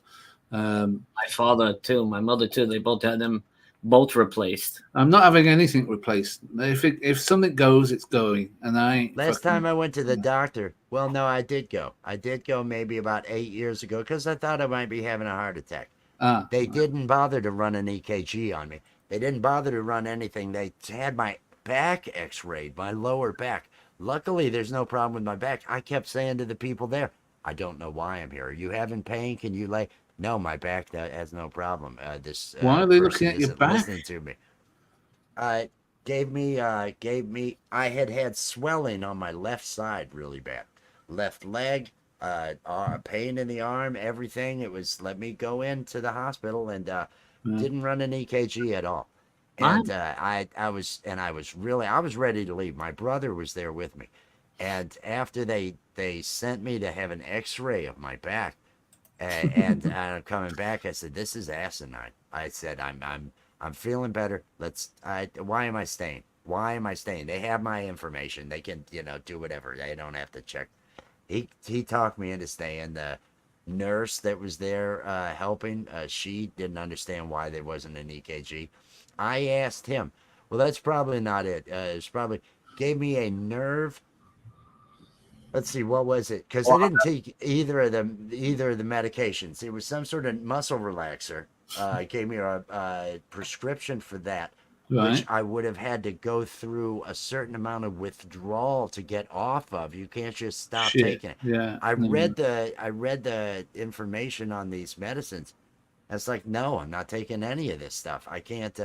My father too, my mother too. They both had them both replaced. I'm not having anything replaced. If something goes, it's going, and I ain't Last fucking. time I went to the doctor, well, no, I did go. I did go maybe about 8 years ago because I thought I might be having a heart attack. Ah, They didn't bother to run an EKG on me. They didn't bother to run anything. They had my back x-rayed, my lower back. Luckily, there's no problem with my back. I kept saying to the people there, I don't know why I'm here. Are you having pain? Can you lay? No, my back has no problem. This why are they looking person at your isn't back? listening to me. Uh, gave me. I had swelling on my left side really bad, left leg, pain in the arm, everything. It was let me go into the hospital and Yeah. didn't run an EKG at all. My And I was really I was ready to leave. My brother was there with me, and after they sent me to have an X-ray of my back, and I'm coming back. I said, "This is asinine." I said, I'm feeling better. Why am I staying? Why am I staying? They have my information. They can, do whatever. They don't have to check. He talked me into staying. The nurse that was there helping, she didn't understand why there wasn't an EKG. I asked him. Well, that's probably not it. It's probably gave me a nerve. Let's see, what was it? Because I didn't take either of the medications. It was some sort of muscle relaxer. Gave me a prescription for that, which Right. I would have had to go through a certain amount of withdrawal to get off of. You can't just stop Shit. taking it. Yeah. I No. read the information on these medicines. It's like, no, I'm not taking any of this stuff. I can't.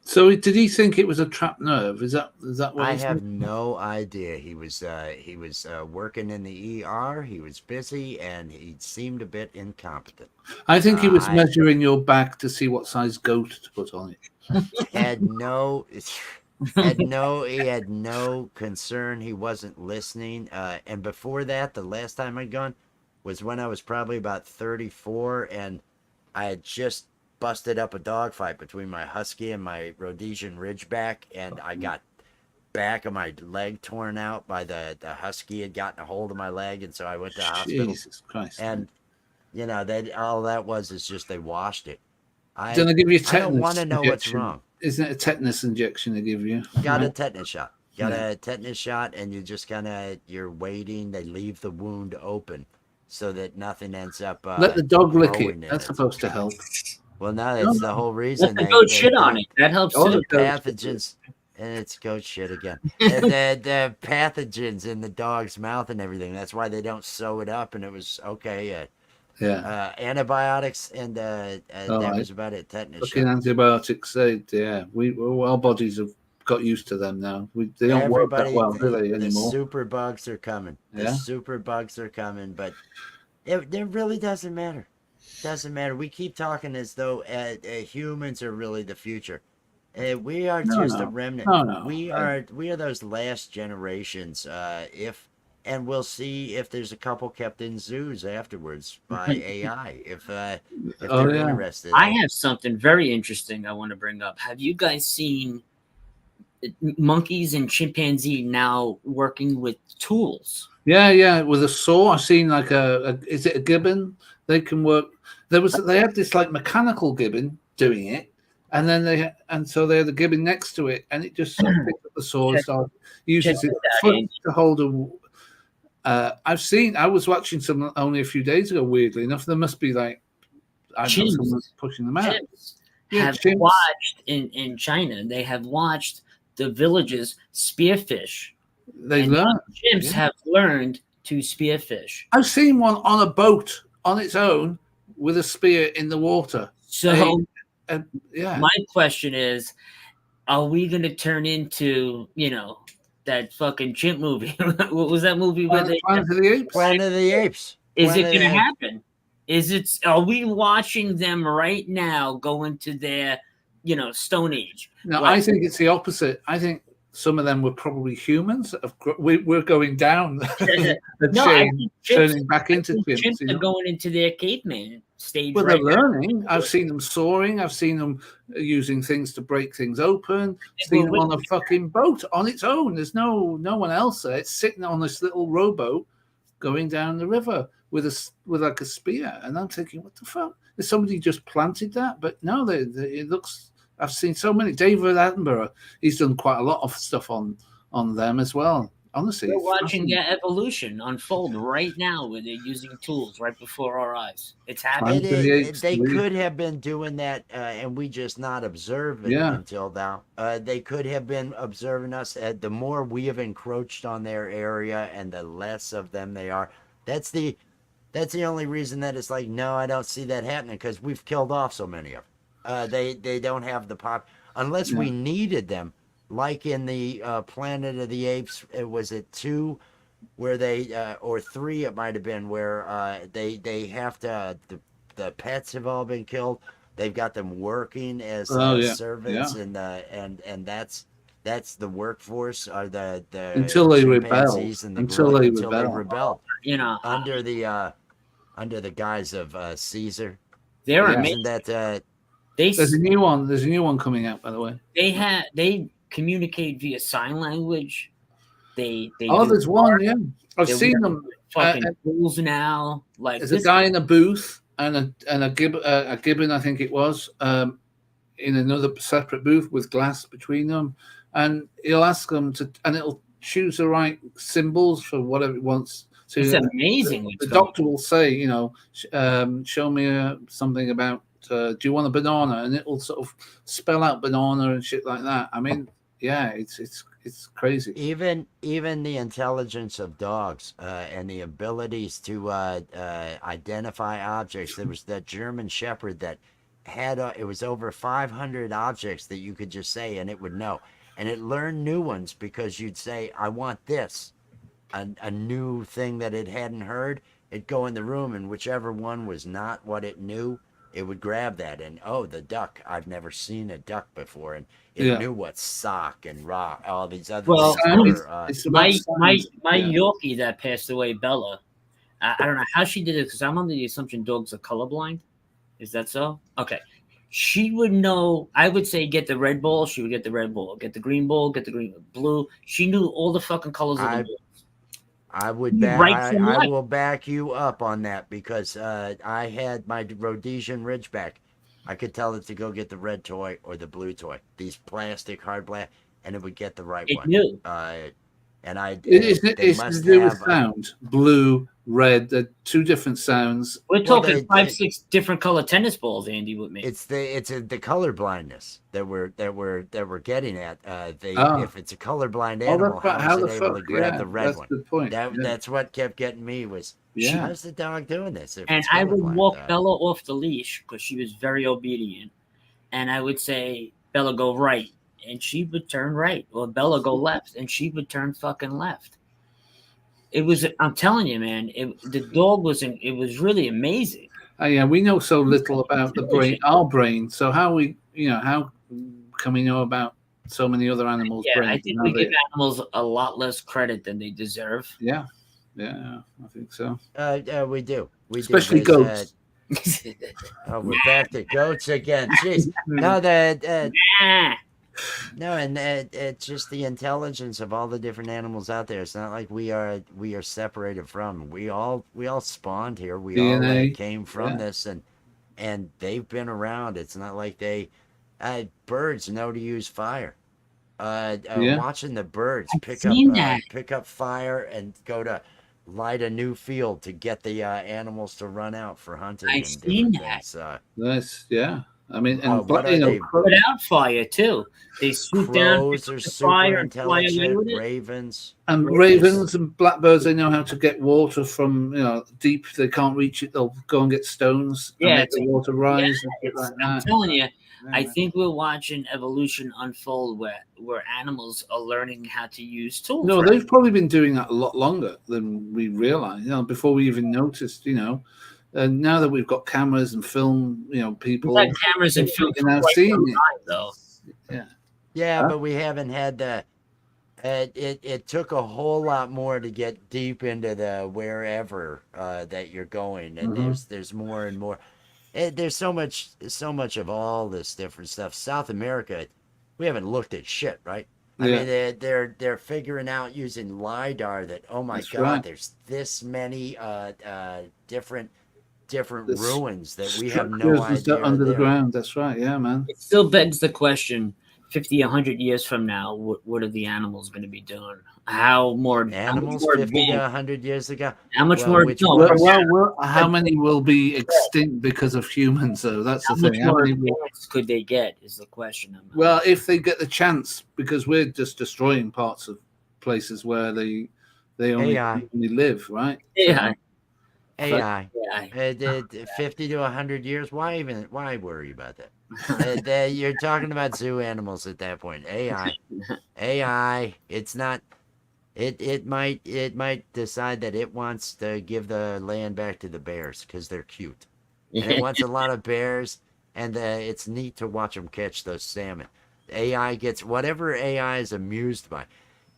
So did he think it was a trapped nerve? Is that what I he said? have no idea. He was working in the ER. He was busy and he seemed a bit incompetent. I think he was I measuring your back to see what size goat to put on it. had no he had no concern. He wasn't listening. And before that, the last time I'd gone was when I was probably about 34, and I had just busted up a dog fight between my husky and my Rhodesian Ridgeback, and I got back of my leg torn out by the husky had gotten a hold of my leg, and so I went to the hospital. Jesus Christ. And you know, that all that was is just they washed it. Don't they give you a I don't want tetanus to know what's injection? wrong. Isn't it a tetanus injection they give you? Got a Right? tetanus shot. Got a tetanus shot, and you just kind of you're waiting. They leave the wound open so that nothing ends up. Let the dog lick it. growing in That's it. supposed to help. Well, no, that's the whole reason. Let the goat shit on don't- it. That helps Oh, too. the goat pathogens, and it's goat shit again. The pathogens in the dog's mouth and everything. That's why they don't sew it up. And it was okay. Yeah. Antibiotics and that right. was about it. Tetanus Fucking shot. antibiotics. Our bodies have got used to them now. They don't work that well, do they, The anymore? super bugs are coming. The Yeah. super bugs are coming, but it really doesn't matter. Doesn't matter. We keep talking as though humans are really the future. We are just a remnant. No. We are those last generations. And we'll see if there's a couple kept in zoos afterwards by AI. If they're interested. I have something very interesting I want to bring up. Have you guys seen monkeys and chimpanzee now working with tools? Yeah, with a saw. I've seen like is it a gibbon? They can work. They had this like mechanical gibbon doing it, and then so they had the gibbon next to it, and it just sort of picked up the saw and started uses its foot to hold a. I was watching some only a few days ago. Weirdly enough, there must be like I don't know, someone pushing them out. Chimps watched in China. They have watched the villages spearfish. They learn. Chimps have learned to spearfish. I've seen one on a boat on its own with a spear in the water. So, yeah. My question is, are we going to turn into, that fucking chimp movie? What was that movie? Planet of the Apes. Planet of the Apes. Is it going to happen? Are we watching them right now go into their, Stone Age? No, I think it's the opposite. I think some of them were probably humans. We're going down the chain, turning back into chimps. Chimps are going into their caveman stage. Well, they're learning. I've seen them soaring. I've seen them using things to break things open. I've seen them on a fucking boat on its own. There's no one else there. It's sitting on this little rowboat going down the river with like a spear. And I'm thinking, what the fuck? Has somebody just planted that? But no, it looks. I've seen so many. David Attenborough, he's done quite a lot of stuff on them as well. Honestly, we're watching their evolution unfold right now, where they're using tools right before our eyes. It's happening. They could have been doing that, and we just not observed it until now. They could have been observing us. The more we have encroached on their area, and the less of them they are. That's the only reason that it's like, no, I don't see that happening, because we've killed off so many of them. They don't have the pop unless we needed them, like in the Planet of the Apes. Was it 2 where they or 3? It might have been where they have to. The pets have all been killed. They've got them working as servants, and that's the workforce. Are the until they rebel. Until they rebel. Under the guise of Caesar. They're amazing. That. There's a new one. There's a new one coming out, by the way. They communicate via sign language. There's one. Yeah, I've seen them. Fucking rules now. Like there's a guy in a booth and a gibbon, I think it was, in another separate booth with glass between them, and he'll ask them and it'll choose the right symbols for whatever it wants. So it's amazing. The doctor will say, show me something about. Do you want a banana? And it will sort of spell out banana and shit like that. I mean, yeah, it's crazy. Even the intelligence of dogs and the abilities to identify objects. There was that German Shepherd that had it was over 500 objects that you could just say and it would know, and it learned new ones because you'd say, I want this, a new thing that it hadn't heard. It'd go in the room, and whichever one was not what it knew, it would grab that, and the duck. I've never seen a duck before, and it knew what sock and rock, all these other things. My Yorkie that passed away, Bella. I don't know how she did it because I'm under the assumption dogs are colorblind. Is that so? Okay. She would know. I would say get the red ball. She would get the red ball. Get the green ball. Get the green, blue. She knew all the fucking colors of the I ball. I would Right from I left. will back you up on that because I had my Rhodesian Ridgeback. I could tell it to go get the red toy or the blue toy. These plastic hard black, and it would get the right It one. knew. They It's to must do with have sound. Blue, red, they're two different sounds. We're Well, talking 5, 6 different color tennis balls, Andy, with me. it's the color blindness that we're getting at. Ah. If it's a colorblind Oh, animal, that's right. how How is the it able fuck? to grab Yeah, the red that's one? the point. Yeah. That's what kept getting me was Yeah. how's the dog doing this? If And it's I would colorblind? walk Bella off the leash because she was very obedient. And I would say, Bella, go right. And she would turn right. Or Bella, go left. And she would turn fucking left. It was, I'm telling you, man, the dog it was really amazing. Yeah, we know so little about the brain, our brain. So how can we know about so many other animals' Yeah, brains? I think we give animals a lot less credit than they deserve. Yeah, I think so. We do. Especially do. goats. Oh, we're back to goats again. Jeez. No, no, and it's just the intelligence of all the different animals out there. It's not like we are separated from. We all spawned here. We DNA, all came from this, and they've been around. It's not like birds know to use fire. Watching the birds pick up fire and go to light a new field to get the animals to run out for hunting I've and seen different that. things. I mean, and what are they? Put out fire too. They swoop down, Crows pick are up the super fire, and fly away intelligent. with it. Ravens. And ravens and blackbirds, they know how to get water from deep. They can't reach it. They'll go and get stones and make the water rise. I'm telling you, I think we're watching evolution unfold where animals are learning how to use tools. No, right? they've probably been doing that a lot longer than we realize. Before we even noticed. And now that we've got cameras and film, people we've got cameras and film now seeing it. Though. Yeah, but we haven't had the. It took a whole lot more to get deep into the wherever that you're going, and there's more and more. There's so much of all this different stuff. South America, we haven't looked at shit, right? I mean, they're figuring out using LiDAR that That's God, right. there's this many different ruins that we have no Structures and idea stuff under the there. ground. That's right. Yeah, man. It still begs the question: 50, 100 years from now, what are the animals going to be doing? How more Animals how much more 50 to advanced? 100 years ago? How much Well, more? which No, ones? How many will be extinct because of humans? So that's how the much thing. How more many will... advanced could they get? Is the question. Well, if they get the chance, because we're just destroying parts of places where they only live, right? Yeah. AI. 50 to 100 years. Why worry about that? You're talking about zoo animals at that point. AI. It's not. It might decide that it wants to give the land back to the bears because they're cute, and it wants a lot of bears, and it's neat to watch them catch those salmon. AI gets whatever AI is amused by.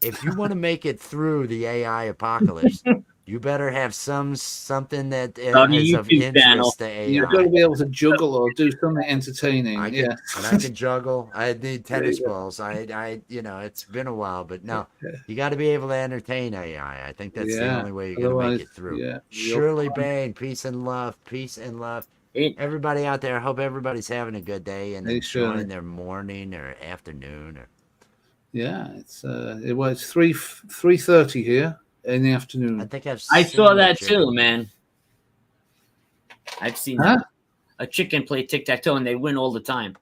If you want to make it through the AI apocalypse, you better have something that is of interest to AI. You've got to be able to juggle or do something entertaining. And I can juggle. I need tennis balls. It's been a while, but no, you got to be able to entertain AI. I think that's the only way you're gonna make it through. Shirley Bain, peace and love. Everybody out there, I hope everybody's having a good day and enjoying their morning or afternoon. It's 3:30 here in the afternoon. I think I saw that too, man. I've seen that. A chicken play tic-tac-toe and they win all the time.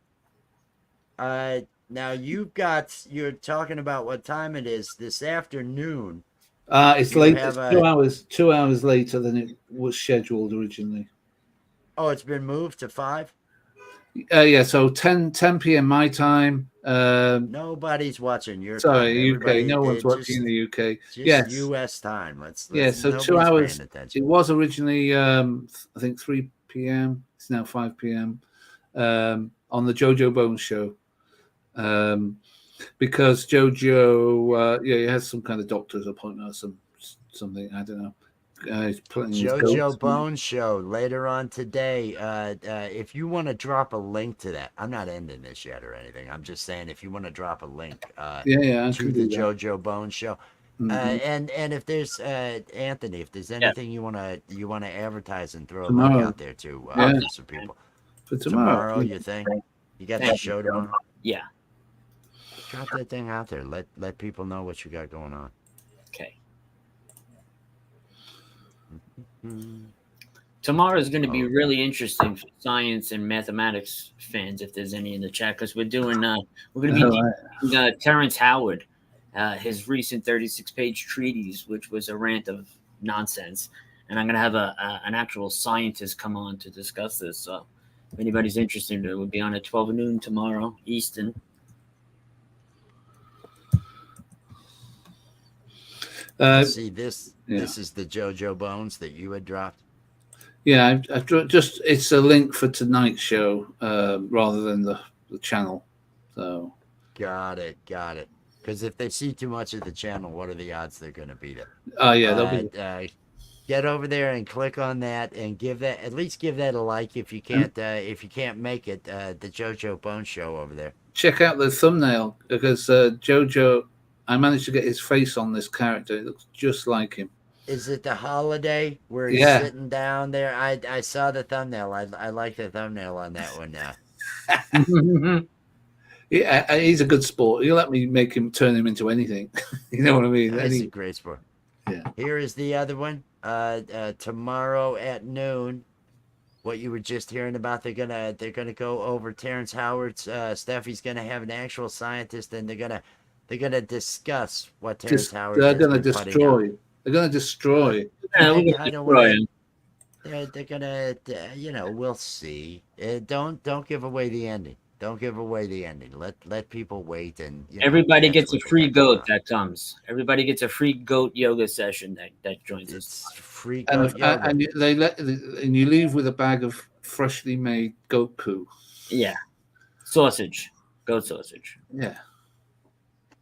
Now you're talking about what time it is this afternoon. It's late. It's 2 hours later than it was scheduled originally. Oh, it's been moved to 5? So 10 p.m. my time. Nobody's watching your sorry, time. UK. No one's watching in the UK. Just US time. Let's so 2 hours. It was originally, I think 3 p.m. It's now 5 p.m. On the Jojo Bones show. Because Jojo, he has some kind of doctor's appointment or something. I don't know. He's putting his goats JoJo in. Bone Show later on today. If you want to drop a link to that, I'm not ending this yet or anything. I'm just saying if you want to drop a link Yeah, I to can the do that. JoJo Bone Show, Mhm. and if there's Anthony, if there's anything you wanna advertise and throw a link Tomorrow. out there to Yeah. for some people. For tomorrow. Tomorrow, you think? You got the Thank show tomorrow? Yeah. Drop that thing out there. Let people know what you got going on. Okay. Mm. Tomorrow is going to be Oh. really interesting for science and mathematics fans, if there's any in the chat, because we're going to be teaching Terrence Howard, his recent 36-page treatise, which was a rant of nonsense, and I'm going to have an actual scientist come on to discuss this. So, if anybody's interested, it will be on at 12 noon tomorrow Eastern. See this. Yeah. This is the JoJo Bones that you had dropped. Yeah, I've just it's a link for tonight's show rather than the channel. So Got it. Because if they see too much of the channel, what are the odds they're going to be there? yeah, they'll be. Get over there and click on that and at least give that a like if you can't make it the JoJo Bone Show over there. Check out the thumbnail because JoJo, I managed to get his face on this character. It looks just like him. Is it the holiday where he's sitting down there? I saw the thumbnail. I like the thumbnail on that one now. Yeah, he's a good sport. He'll let me turn him into anything. You know what I mean? That's a great sport. Yeah. Here is the other one. Tomorrow at noon. What you were just hearing about, they're gonna go over Terrence Howard's stuff. He's gonna have an actual scientist, and they're gonna discuss what Terrence Howard. They're gonna destroy. They're gonna destroy. I don't want. They're gonna, we'll see. Don't give away the ending. Don't give away the ending. Let people wait, and everybody gets a free goat that comes. Everybody gets a free goat yoga session that joins us. It's free goat yoga. And you leave with a bag of freshly made goat poo. Yeah, sausage, goat sausage. Yeah.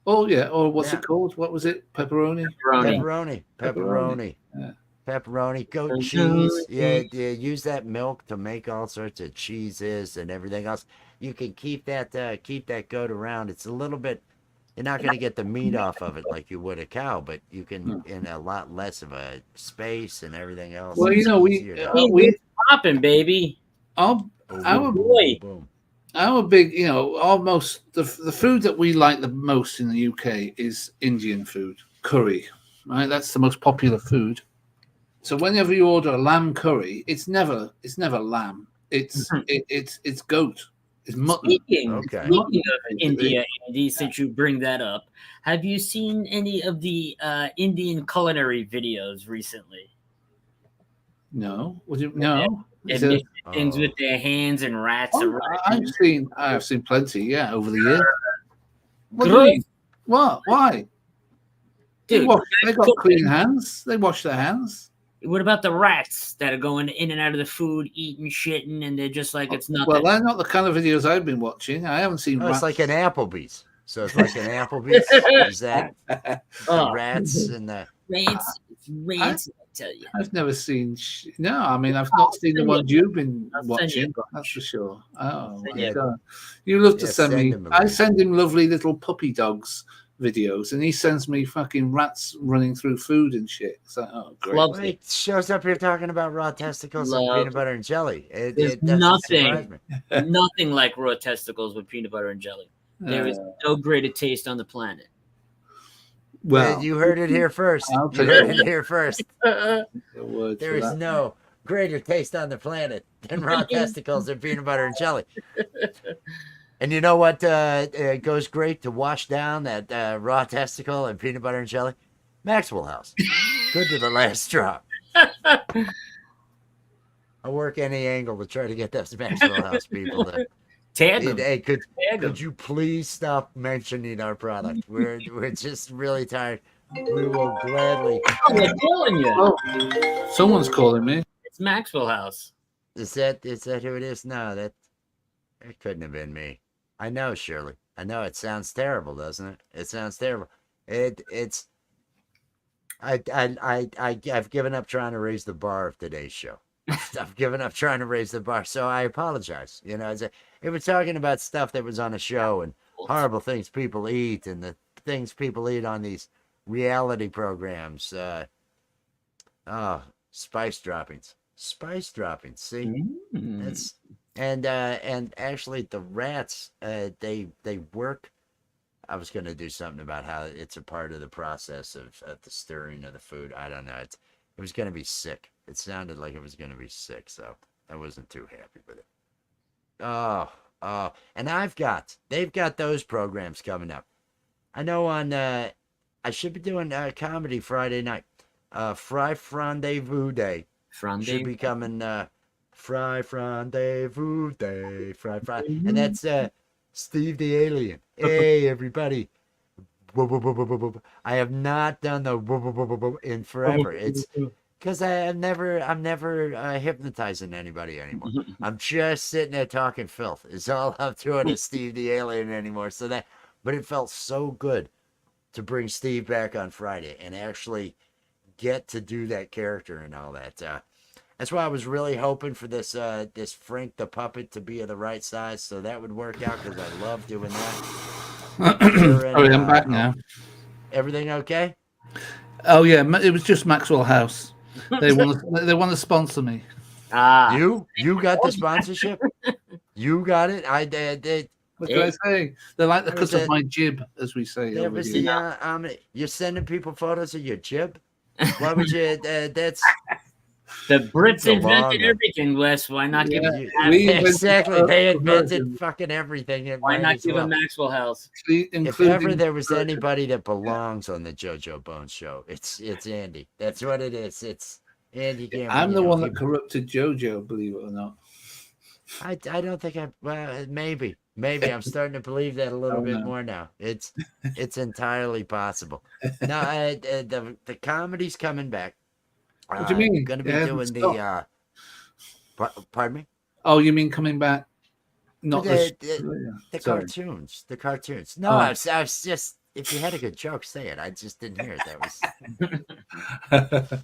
Oh yeah. Or what's it called? What was it? Pepperoni. Pepperoni. Yeah. Pepperoni, goat cheese. Yeah, use that milk to make all sorts of cheeses and everything else. You can keep that goat around. It's a little bit. You're not going to get the meat off of it like you would a cow, but you can in a lot less of a space and everything else. Well, we popping, baby. Our big, almost the food that we like the most in the UK is Indian food, curry. Right, that's the most popular food. So whenever you order a lamb curry, it's never lamb. It's goat. It's mutton. Speaking of India, Andy, since you bring that up, have you seen any of the Indian culinary videos recently? No. No. And things with their hands and rats. I have seen plenty. Yeah, over the years. What do Gross. you mean? What? Why? Dude, they got clean hands. They wash their hands. What about the rats that are going in and out of the food, eating, shitting, and they're just like it's nothing? Well, they're not the kind of videos I've been watching. I haven't seen rats. It's like an Applebee's. So it's like an Applebee's. Is that the rats and the rats? I tell you, I've never seen. No, I mean I've not seen the ones you've been watching. That's for sure. Oh my God! You love to send me. I send him lovely little puppy dogs videos, and he sends me fucking rats running through food and shit. So, great. It shows up here talking about raw testicles and peanut butter and jelly. There's nothing like raw testicles with peanut butter and jelly. There is no greater taste on the planet. Well, you heard it here first. There is no greater taste on the planet than raw testicles and peanut butter and jelly. And you know what goes great to wash down that raw testicle and peanut butter and jelly? Maxwell House. Good to the last drop. I'll work any angle to try to get those Maxwell House people to tag them. Hey, could you please stop mentioning our product? We're just really tired. We will gladly. They're calling you. Oh, someone's calling me. It's Maxwell House. Is that who it is? No, that couldn't have been me. I know, Shirley. I know it sounds terrible, doesn't it? It sounds terrible. It's I've given up trying to raise the bar of today's show. I've given up trying to raise the bar, so I apologize. You know, if we're talking about stuff that was on a show and horrible things people eat and the things people eat on these reality programs. Oh, spice droppings. See, that's and actually the rats. They work. I was gonna do something about how it's a part of the process of the stirring of the food. I don't know. It was gonna be sick. It sounded like it was gonna be sick, so I wasn't too happy with it. Oh, and they've got those programs coming up. I know on I should be doing comedy Friday night. Fry Rendezvous Day should be coming. Fry Rendezvous Day. Fry. And that's Steve the Alien. Hey, everybody. I have not done the in forever. It's because I'm never hypnotizing anybody anymore. I'm just sitting there talking filth. It's all I'm doing is Steve the Alien anymore. But it felt so good to bring Steve back on Friday and actually get to do that character and all that. That's why I was really hoping for this Frank the Puppet to be of the right size, so that would work out because I love doing that. Sorry, I'm back now. Everything okay? Oh yeah, it was just Maxwell House. They want to sponsor me. You got the sponsorship? You got it? I did. What can I say? They're like the cut of my jib, as we say. There was you're sending people photos of your jib? Why would you? That's the Brits invented everything, Wes. Why not give it? Exactly, they invented fucking everything. Why not give a Maxwell House? If ever there was anybody that belongs on the JoJo Bones show, it's Andy. That's what it is. It's Andy Cameron. I'm the one that corrupted JoJo, believe it or not. I don't think well, maybe I'm starting to believe that a little bit more now. It's entirely possible. Now the comedy's coming back. What do you mean? Going to be doing the pardon me? Oh, you mean coming back? Not the cartoons. The cartoons. No, I was just, if you had a good joke, say it. I just didn't hear it. That was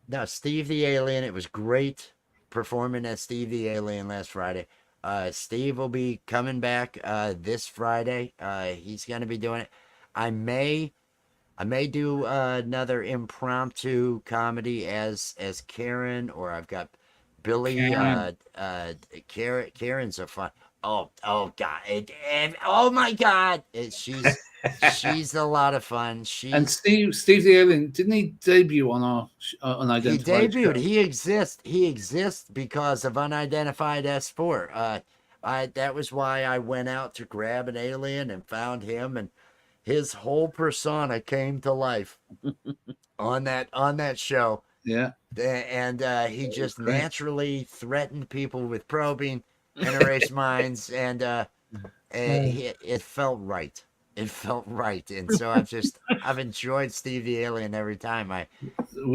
no, Steve the Alien. It was great performing as Steve the Alien last Friday. Steve will be coming back this Friday. He's going to be doing it. I may do another impromptu comedy as Karen, or I've got Billy. Karen's a fun. Oh God! Oh my God! She's a lot of fun. And Steve the Alien, didn't he debut on our Unidentified? He debuted. He exists because of Unidentified S4. That was why I went out to grab an alien and found him, and his whole persona came to life on that show. Yeah. And he just naturally threatened people with probing and erased minds, and it felt right. It felt right, and so I've enjoyed Steve the Alien every time. I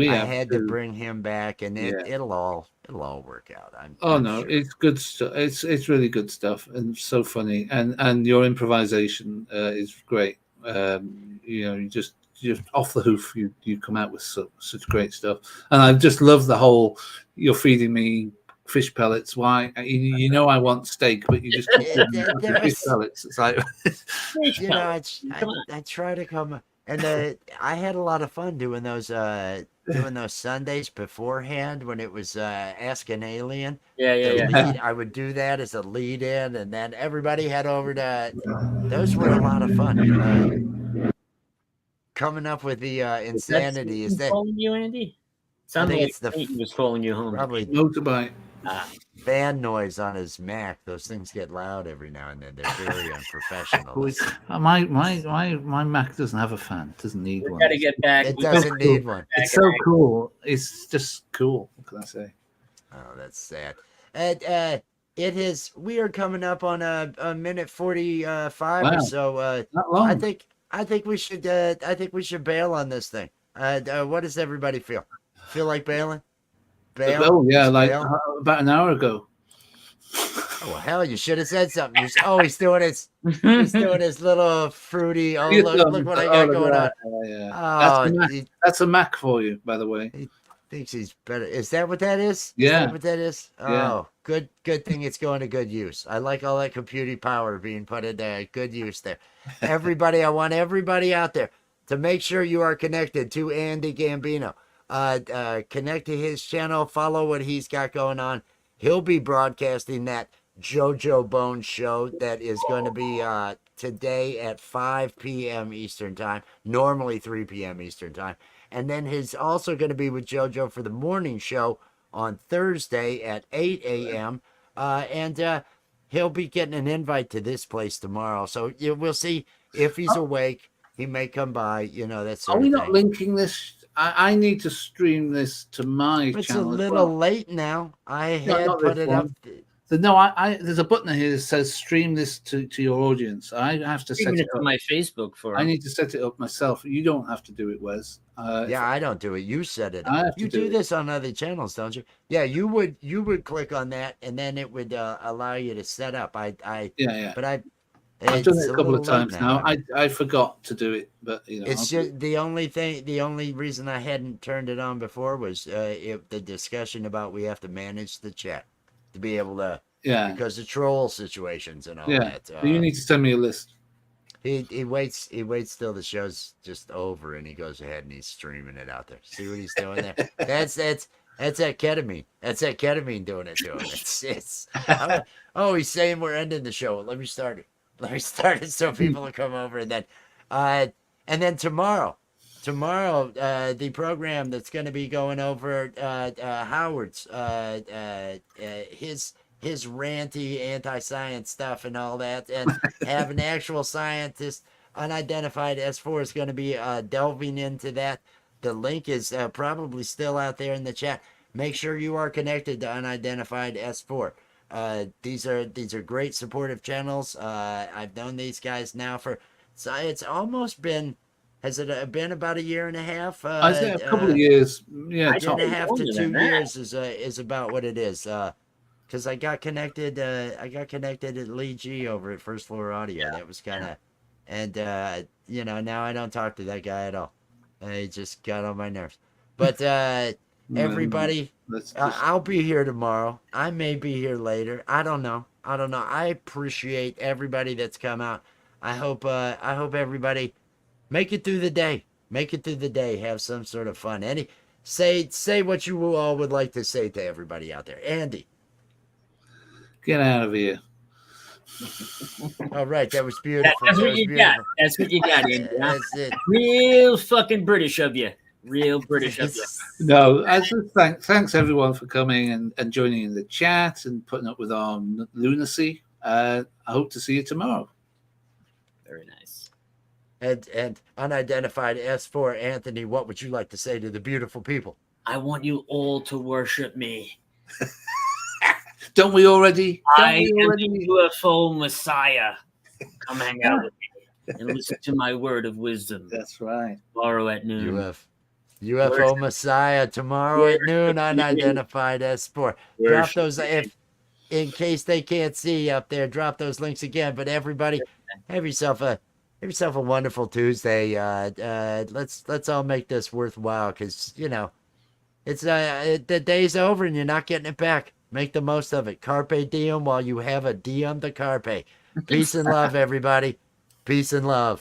had to bring him back, and it'll all work out. I'm no, sure. It's good stuff. It's really good stuff, and so funny, and your improvisation is great. You just off the hoof, you come out with such great stuff, and I just love the whole you're feeding me fish pellets. Why? You know I want steak, but you just fish pellets. It's like I try to come, and I had a lot of fun doing those Sundays beforehand when it was Ask an Alien. Yeah. I would do that as a lead in, and then everybody head over to. Those were a lot of fun. Coming up with the insanity is that calling you, Andy? Sounded like he was calling you home. Probably motorbike. Fan noise on his Mac. Those things get loud every now and then. They're very unprofessional. My Mac doesn't have a fan. It doesn't need one. Got to get back. It doesn't need one. It's so cool. It's just cool. What can I say? Oh, that's sad. It is. We are coming up on a minute 45 or so. Not long. I think we should bail on this thing. What does everybody feel? Feel like bailing? Bail? Oh yeah, like about an hour ago. Oh hell, you should have said something. He's doing his little fruity. Oh look what I got going on. Yeah. Oh, That's a Mac for you, by the way. he thinks he's better. Is that what that is? Is Yeah. that what that is? Yeah. Oh, good thing it's going to good use. I like all that computing power being put into good use there. Everybody, I want everybody out there to make sure you are connected to Andy Gambino. Connect to his channel, follow what he's got going on. He'll be broadcasting that JoJo Bones show that is going to be today at 5 p.m. Eastern Time, normally 3 p.m. Eastern Time. And then he's also going to be with JoJo for the morning show on Thursday at 8 a.m. And he'll be getting an invite to this place tomorrow. So we'll see if he's awake. He may come by, that sort Are we of not thing. linking this? I need to stream this to my It's a channel. little late now. I had not put this it one. up. So no, there's a button here that says stream this to your audience. I have to set Streaming it it to up. my Facebook for I him. need to set it up myself. You don't have to do it, Wes. Yeah, I don't do it. You set it I up. have to You do do it. this on other channels, don't you? Yeah, you would click on that, and then it would allow you to set up. Yeah. But I've it's done it a couple little of late times now. I forgot to do it, but It's just the only reason I hadn't turned it on before was the discussion about we have to manage the chat to be able to, because of troll situations and all that. So you need to send me a list. He waits till the show's just over and he goes ahead and he's streaming it out there. See what he's doing there? That's that ketamine. That's that ketamine doing it to him. He's saying we're ending the show. Let me start it so people will come over, and then tomorrow, the program that's going to be going over Howard's his ranty anti-science stuff and all that, and have an actual scientist, unidentified S4 is going to be delving into that. The link is probably still out there in the chat. Make sure you are connected to unidentified S4. These are great supportive channels. I've known these guys now it's almost been, has it been about a year and a half? I say a couple of years. Yeah, a year and a half to 2 years is about what it is. Because I got connected at Lee G over at First Floor Audio. That was kind of, and now I don't talk to that guy at all. He just got on my nerves. But everybody, I'll be here tomorrow. I may be here later. I don't know. I appreciate everybody that's come out. I hope everybody make it through the day. Have some sort of fun. Say what you all would like to say to everybody out there. Andy. Get out of here. All right, that was beautiful. That's what you got. That's what you got, Andy. That's it. Real fucking British of you. Real British of you. No, thanks everyone for coming and joining in the chat and putting up with our lunacy. I hope to see you tomorrow. Very nice. And unidentified S4 Anthony, what would you like to say to the beautiful people? I want you all to worship me. Don't we already? I am the UFO Messiah. Come hang out with me and listen to my word of wisdom. That's right. Tomorrow at noon. UFO Messiah tomorrow at noon. Unidentified S4. Drop those in case they can't see up there. Drop those links again. But everybody, have yourself a wonderful Tuesday. Let's all make this worthwhile, because it's the day's over and you're not getting it back. Make the most of it. Carpe diem while you have a diem to carpe. Peace and love, everybody. Peace and love.